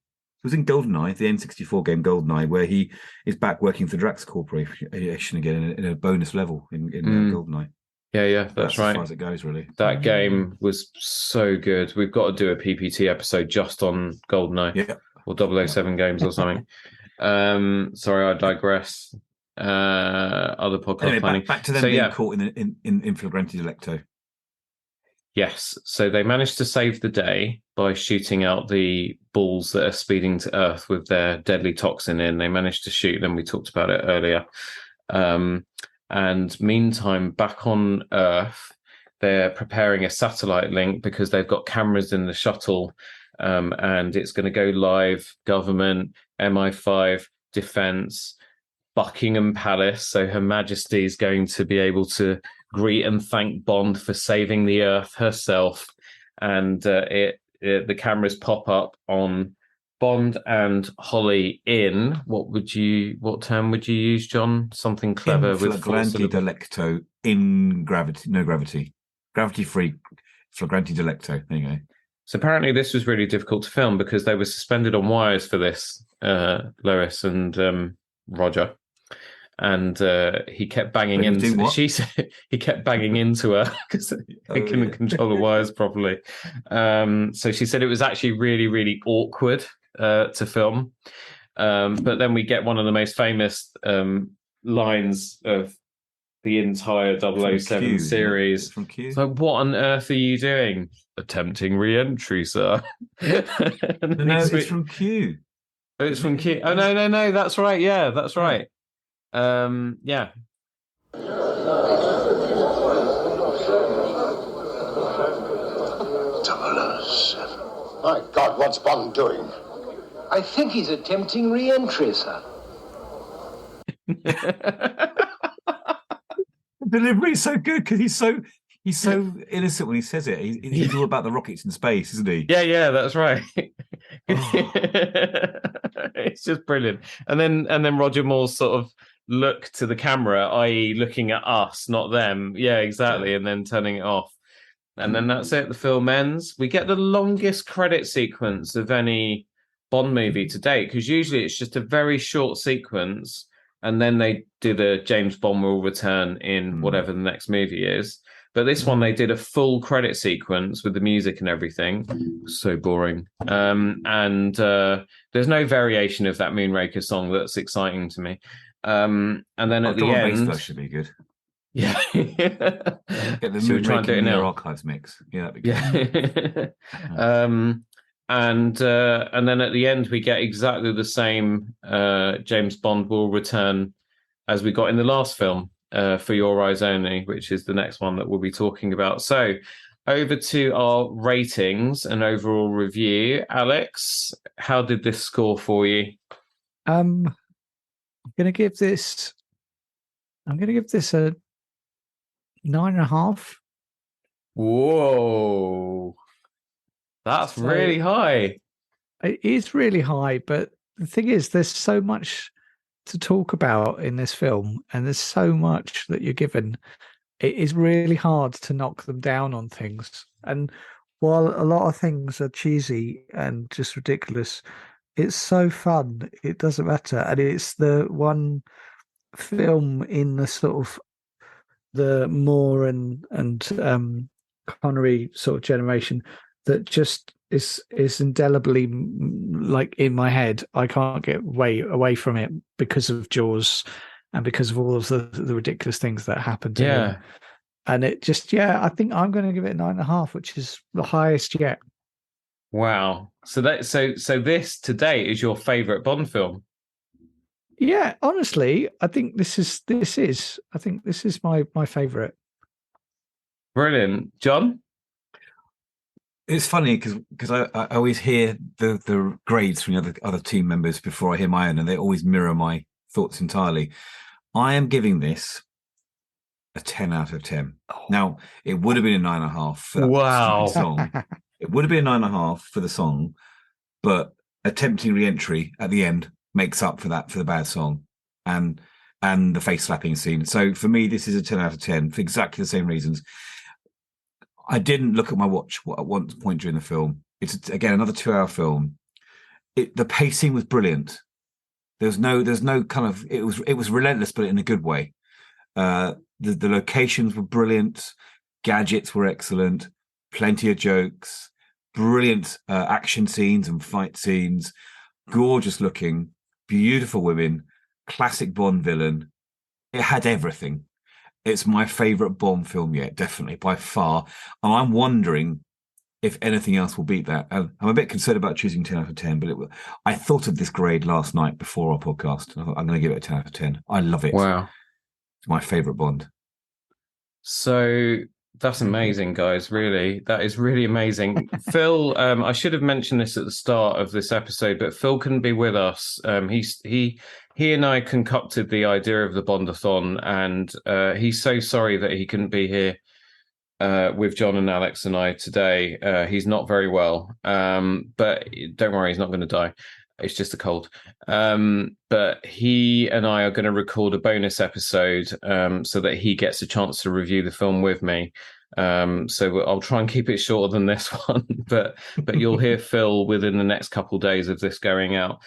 GoldenEye, the N64 game GoldenEye, where he is back working for Drax Corporation again in a bonus level in GoldenEye. Yeah, that's right. As far as it goes, really. That game was so good. We've got to do a PPT episode just on GoldenEye or 007 games or something. Sorry, I digress. Other podcast planning. Back to them being caught in flagrante delicto. Yes, so they managed to save the day by shooting out the balls that are speeding to Earth with their deadly toxin in. They managed to shoot them. We talked about it earlier. And meantime, back on Earth, they're preparing a satellite link because they've got cameras in the shuttle, and it's going to go live. Government, MI5, Defence, Buckingham Palace. So Her Majesty is going to be able to greet and thank Bond for saving the Earth herself, and the cameras pop up on Bond and Holly in what term would you use, John? Something clever with flagrante delicto in gravity-free flagrante delicto. There you go. So apparently this was really difficult to film because they were suspended on wires for this, Lois and Roger. And he kept banging into. She said he kept banging into her because he couldn't control the wires properly. So she said it was actually really, really awkward to film. But then we get one of the most famous lines of the entire 007 series. From Q. So, what on earth are you doing? Attempting re-entry, sir. No, it's from Q. Oh, it's from Q. Oh no, that's right. Yeah, that's right. Yeah. 007. My God, what's Bond doing? I think he's attempting re-entry, sir. The delivery is so good because he's so innocent when he says it. He's all about the rockets in space, isn't he? Yeah, that's right. It's just brilliant. And then Roger Moore's sort of look to the camera, i.e. looking at us, not them. Yeah, exactly. Yeah. And then turning it off. And then that's it. The film ends. We get the longest credit sequence of any Bond movie to date, because usually it's just a very short sequence and then they do the James Bond will return in whatever the next movie is. But this one, they did a full credit sequence with the music and everything. So boring. And there's no variation of that Moonraker song that's exciting to me. And then at the end, that should be good. Yeah. Get the Moonraker in their archives mix. Yeah, that'd be good. Yeah. And then at the end, we get exactly the same James Bond will return as we got in the last film, For Your Eyes Only, which is the next one that we'll be talking about. So over to our ratings and overall review. Alex, how did this score for you? I'm going to give this a 9.5. Whoa. That's really high. It is really high, but the thing is, there's so much to talk about in this film, and there's so much that you're given. It is really hard to knock them down on things. And while a lot of things are cheesy and just ridiculous, it's so fun. It doesn't matter. And it's the one film in the sort of the Moore and Connery sort of generation that just is indelibly like in my head. I can't get away from it because of Jaws and because of all of the ridiculous things that happen to him. And it just, I think I'm going to give it 9.5, which is the highest yet. Wow. So this today is your favorite Bond film? Yeah, honestly, I think this is my favorite. Brilliant. John? It's funny because I always hear the grades from the other team members before I hear my own, and they always mirror my thoughts entirely. I am giving this a 10 out of 10. Oh. Now, it would have been a 9.5 for that stupid song. It would have been a 9.5 for the song, but attempting re-entry at the end makes up for that, for the bad song and the face slapping scene. So for me, this is a 10 out of 10 for exactly the same reasons. I didn't look at my watch at one point during the film. It's again another 2-hour film. The pacing was brilliant. There's no kind of it was relentless, but in a good way. The locations were brilliant. Gadgets were excellent. Plenty of jokes. Brilliant action scenes and fight scenes. Gorgeous looking. Beautiful women. Classic Bond villain. It had everything. It's my favourite Bond film yet, definitely, by far. And I'm wondering if anything else will beat that. I'm a bit concerned about choosing 10 out of 10, but I thought of this grade last night before our podcast. I'm going to give it a 10 out of 10. I love it. Wow. It's my favourite Bond. So that's amazing, guys. Really, that is really amazing. Phil, I should have mentioned this at the start of this episode, but Phil couldn't be with us. He and I concocted the idea of the Bondathon, and he's so sorry that he couldn't be here with Jon and Alex and I today. He's not very well, but don't worry, he's not going to die. It's just a cold. But he and I are going to record a bonus episode so that he gets a chance to review the film with me. So I'll try and keep it shorter than this one, but you'll hear Phil within the next couple of days of this going out.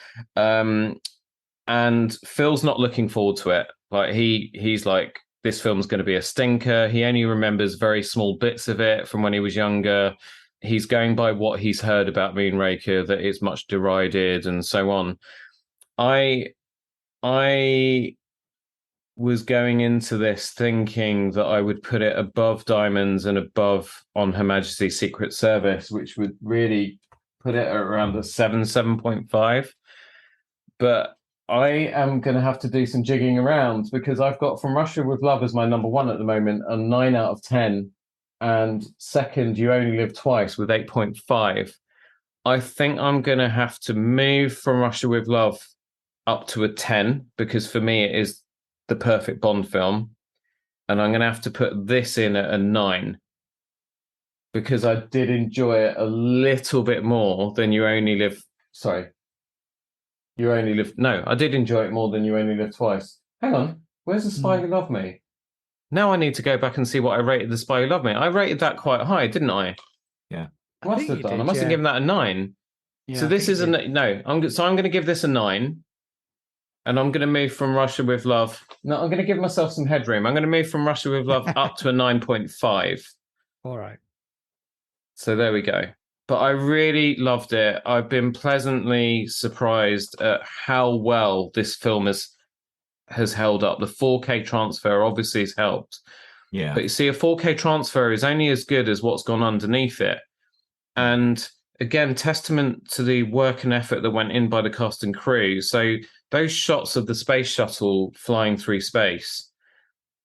And Phil's not looking forward to it. Like he's like, this film's going to be a stinker. He only remembers very small bits of it from when he was younger. He's going by what he's heard about Moonraker, that it's much derided and so on. I was going into this thinking that I would put it above Diamonds and above On Her Majesty's Secret Service, which would really put it at around a 7.5. But I am going to have to do some jigging around because I've got From Russia with Love as my number one at the moment, a 9 out of 10. And second, You Only Live Twice with 8.5. I think I'm going to have to move From Russia with Love up to a 10 because for me it is the perfect Bond film. And I'm going to have to put this in at a 9 because I did enjoy it a little bit more than I did enjoy it more than You Only Live Twice. Hang on, where's The Spy Who Loved Me? Now I need to go back and see what I rated The Spy Who Loved Me. I rated that quite high, didn't I? Yeah. I must have done. I must have given that a 9. Yeah, so this is I'm going to give this a 9. And I'm going to move From Russia with Love. No, I'm going to give myself some headroom. I'm going to move From Russia with Love up to a 9.5. All right. So there we go. But I really loved it. I've been pleasantly surprised at how well this film has held up. The 4K transfer obviously has helped. Yeah. But you see, a 4K transfer is only as good as what's gone underneath it. And again, testament to the work and effort that went in by the cast and crew. So those shots of the space shuttle flying through space,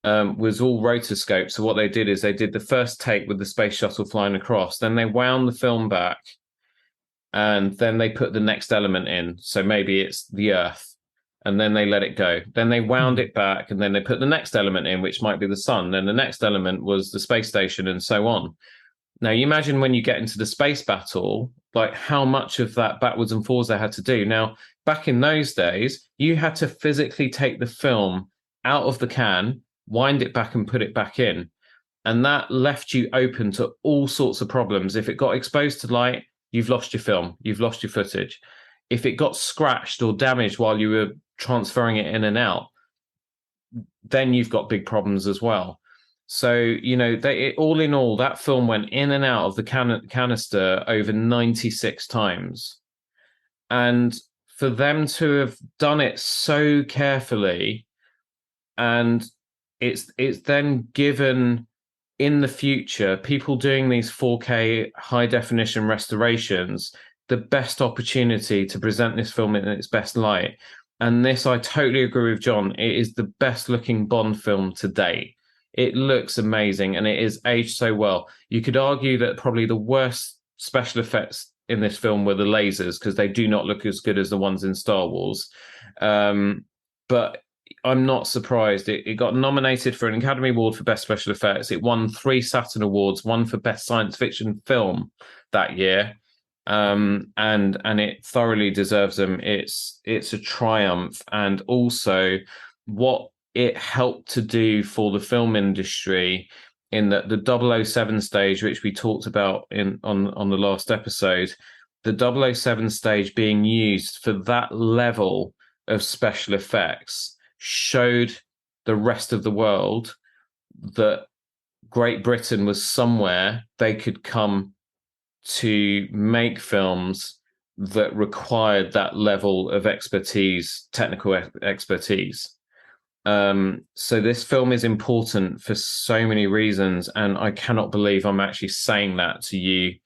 was all rotoscope. So what they did is they did the first take with the space shuttle flying across, then they wound the film back, and then they put the next element in. So maybe it's the Earth, and then they let it go. Then they wound it back, and then they put the next element in, which might be the sun. Then the next element was the space station, and so on. Now, you imagine when you get into the space battle, like how much of that backwards and forwards they had to do. Now, back in those days, you had to physically take the film out of the can, wind it back and put it back in. And that left you open to all sorts of problems. If it got exposed to light, you've lost your film, you've lost your footage. If it got scratched or damaged while you were transferring it in and out, then you've got big problems as well. So, you know, all in all, that film went in and out of the canister over 96 times. And for them to have done it so carefully, and it's then given in the future people doing these 4K high definition restorations the best opportunity to present this film in its best light. And this, I totally agree with John. It is the best looking Bond film to date. It looks amazing, and it is aged so well. You could argue that probably the worst special effects in this film were the lasers, because they do not look as good as the ones in Star Wars. But I'm not surprised. It got nominated for an Academy Award for Best Special Effects. It won 3 Saturn Awards, one for Best Science Fiction Film that year. And it thoroughly deserves them. It's a triumph, and also what it helped to do for the film industry, in that the 007 stage, which we talked about on the last episode, the 007 stage being used for that level of special effects showed the rest of the world that Great Britain was somewhere they could come to make films that required that level of expertise, technical expertise. So this film is important for so many reasons, and I cannot believe I'm actually saying that to you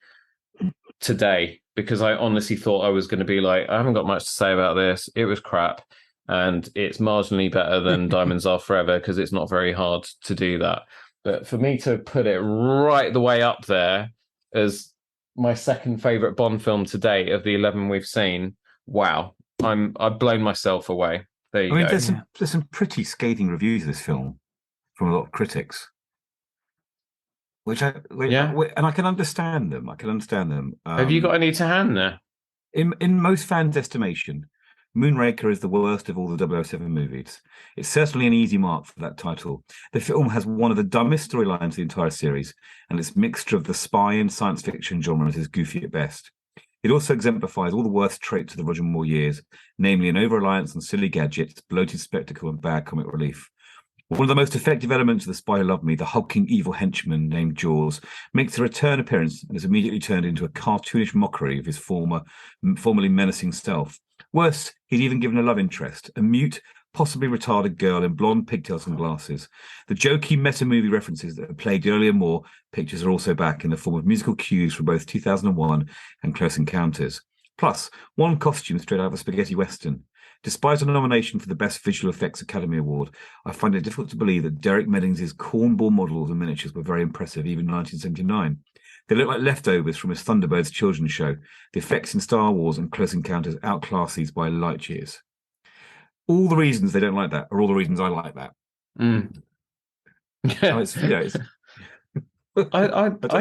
today, because I honestly thought I was going to be like, I haven't got much to say about this. It was crap, and it's marginally better than Diamonds Are Forever, because it's not very hard to do that. But for me to put it right the way up there as my second favorite Bond film to date of the 11 we've seen, wow, I've blown myself away. There you go. There's some pretty scathing reviews of this film from a lot of critics, and I can understand them. Have you got any to hand there? In most fans' estimation, Moonraker is the worst of all the 007 movies. It's certainly an easy mark for that title. The film has one of the dumbest storylines of the entire series, and its mixture of the spy and science fiction genres is goofy at best. It also exemplifies all the worst traits of the Roger Moore years, namely an over-reliance on silly gadgets, bloated spectacle, and bad comic relief. One of the most effective elements of The Spy Who Loved Me, the hulking evil henchman named Jaws, makes a return appearance and is immediately turned into a cartoonish mockery of his formerly menacing self. Worse, he's even given a love interest, a mute, possibly retarded girl in blonde pigtails and glasses. The jokey meta-movie references that have plagued earlier Moore pictures are also back in the form of musical cues from both 2001 and Close Encounters. Plus, one costume straight out of a spaghetti western. Despite a nomination for the Best Visual Effects Academy Award, I find it difficult to believe that Derek Meddings' cornball models and miniatures were very impressive, even in 1979. They look like leftovers from his Thunderbirds children's show. The effects in Star Wars and Close Encounters outclass these by light years. All the reasons they don't like that are all the reasons I like that. I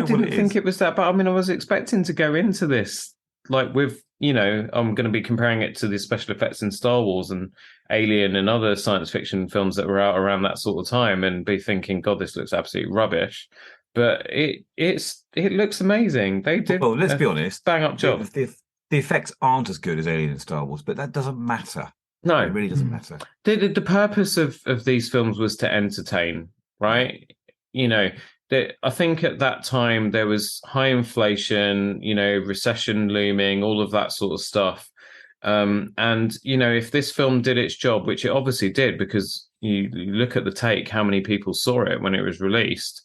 didn't think it was that, but I mean, I was expecting to go into this like with, I'm going to be comparing it to the special effects in Star Wars and Alien and other science fiction films that were out around that sort of time, and be thinking, God, this looks absolutely rubbish. But it looks amazing. They did. Well, let's be honest. Bang up job. The effects aren't as good as Alien and Star Wars, but that doesn't matter. No, it really doesn't matter. The purpose of these films was to entertain, right? I think at that time there was high inflation, recession looming, all of that sort of stuff. And if this film did its job, which it obviously did, because you look at the take, how many people saw it when it was released.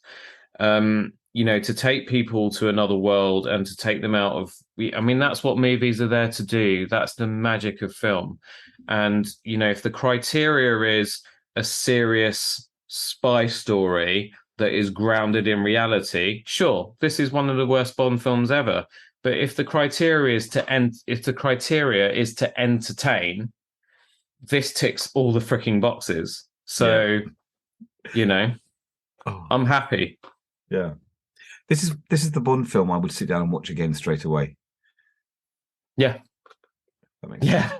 To take people to another world and to take them out of, that's what movies are there to do. That's the magic of film. And, if the criteria is a serious spy story that is grounded in reality, sure, this is one of the worst Bond films ever. But if the criteria is to entertain, this ticks all the freaking boxes. So, I'm happy. Yeah. This is the Bond film I would sit down and watch again straight away. Yeah. That makes sense.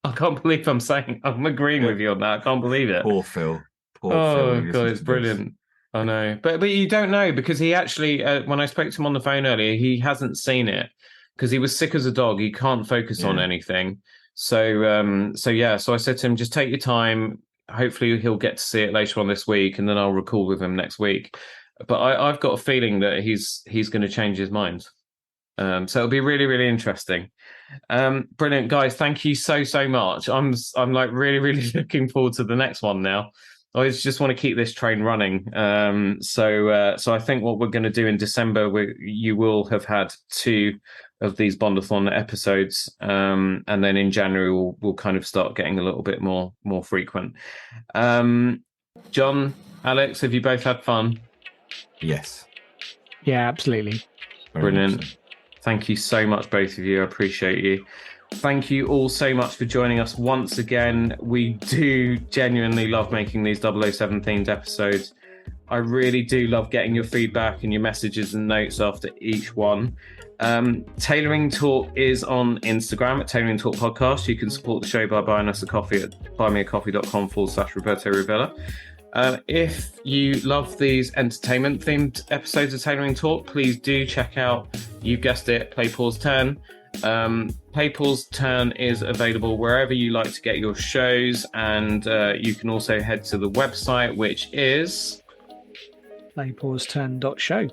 I can't believe I'm agreeing with you on that. I can't believe it. Poor Phil. Oh, God, it's brilliant. I know. But you don't know, because he actually, when I spoke to him on the phone earlier, he hasn't seen it because he was sick as a dog. He can't focus on anything. So I said to him, just take your time. Hopefully he'll get to see it later on this week, and then I'll record with him next week. But I've got a feeling that he's going to change his mind. So it'll be really, really interesting. Brilliant, guys. Thank you so much. I'm like really, really looking forward to the next one now. I just want to keep this train running. So I think what we're going to do in December, you will have had 2 of these Bondathon episodes, and then in January we'll kind of start getting a little bit more frequent. Jon, Alex, have you both had fun? Yes. Yeah, absolutely. Brilliant. Thank you so much, both of you. I appreciate you. Thank you all so much for joining us once again. We do genuinely love making these 007 themed episodes. I really do love getting your feedback and your messages and notes after each one. Tailoring Talk is on Instagram at Tailoring Talk Podcast. You can support the show by buying us a coffee at buymeacoffee.com/Roberto Rivella. If you love these entertainment themed episodes of Tailoring Talk, please do check out, you've guessed it, Play Pause Turn. Play Pause Turn is available wherever you like to get your shows, and you can also head to the website, which is playpauseturn.show.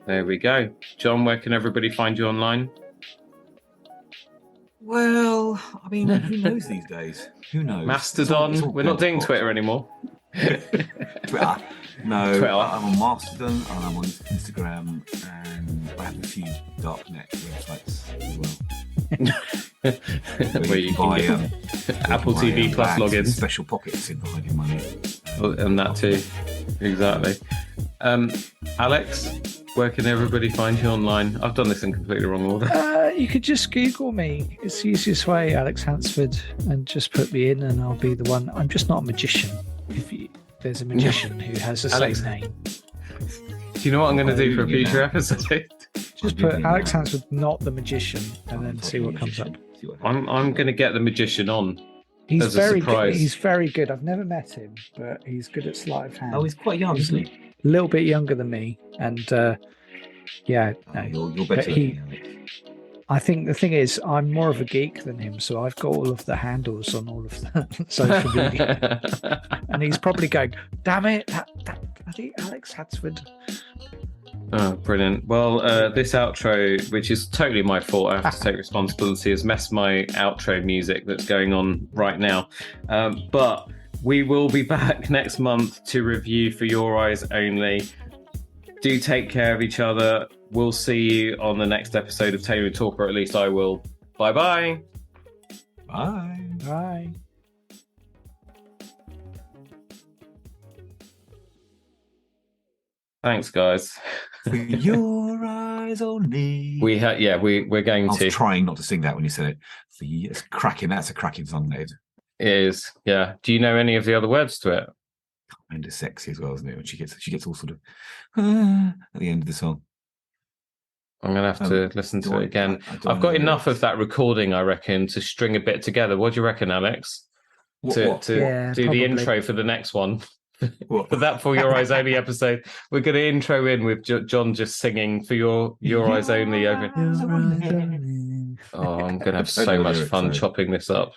There we go. Jon, where can everybody find you online? Well, I mean, who knows these days? Who knows? Mastodon. We're not doing Twitter anymore. Twitter. No, Twitter. I'm on Mastodon and I'm on Instagram, and I have a few darknet websites as well. Where you can buy Apple TV Plus logins. Special pockets in for hiding money. And that too. Exactly. Alex, where can everybody find you online? I've done this in completely wrong order. You could just Google me. It's the easiest way, Alex Hansford, and just put me in and I'll be the one. I'm just not a magician. There's a magician who has the same name. Do you know what I'm going to do for a future episode? Just put Alex Hansford, not the magician, and then see what comes up. I'm going to get the magician on. He's very good. He's very good. I've never met him, but he's good at sleight of hand. Oh, he's quite young, isn't he? A little bit younger than me, and you're better than Alex. I think the thing is, I'm more of a geek than him, so I've got all of the handles on all of the social media. And he's probably going, damn it, that bloody Alex Hansford. Oh, brilliant. Well, this outro, which is totally my fault, I have to take responsibility, has messed my outro music that's going on right now. But we will be back next month to review For Your Eyes Only. Do take care of each other. We'll see you on the next episode of Tailoring Talk, or at least I will. Bye-bye. Bye. Bye. Thanks, guys. For your eyes only. We're going to. I was trying not to sing that when you said it. It's cracking. That's a cracking song, Ned. It is, yeah. Do you know any of the other words to it? Kind of sexy as well, isn't it? When she gets all sort of at the end of the song. I'm going to have to listen to it again. I've got enough of that recording, I reckon, to string a bit together. What do you reckon, Alex? To do the intro for the next one. For that For Your Eyes Only episode, we're going to intro in with Jon just singing For Your Eyes Only over. Oh, I'm going to have so much fun chopping this up.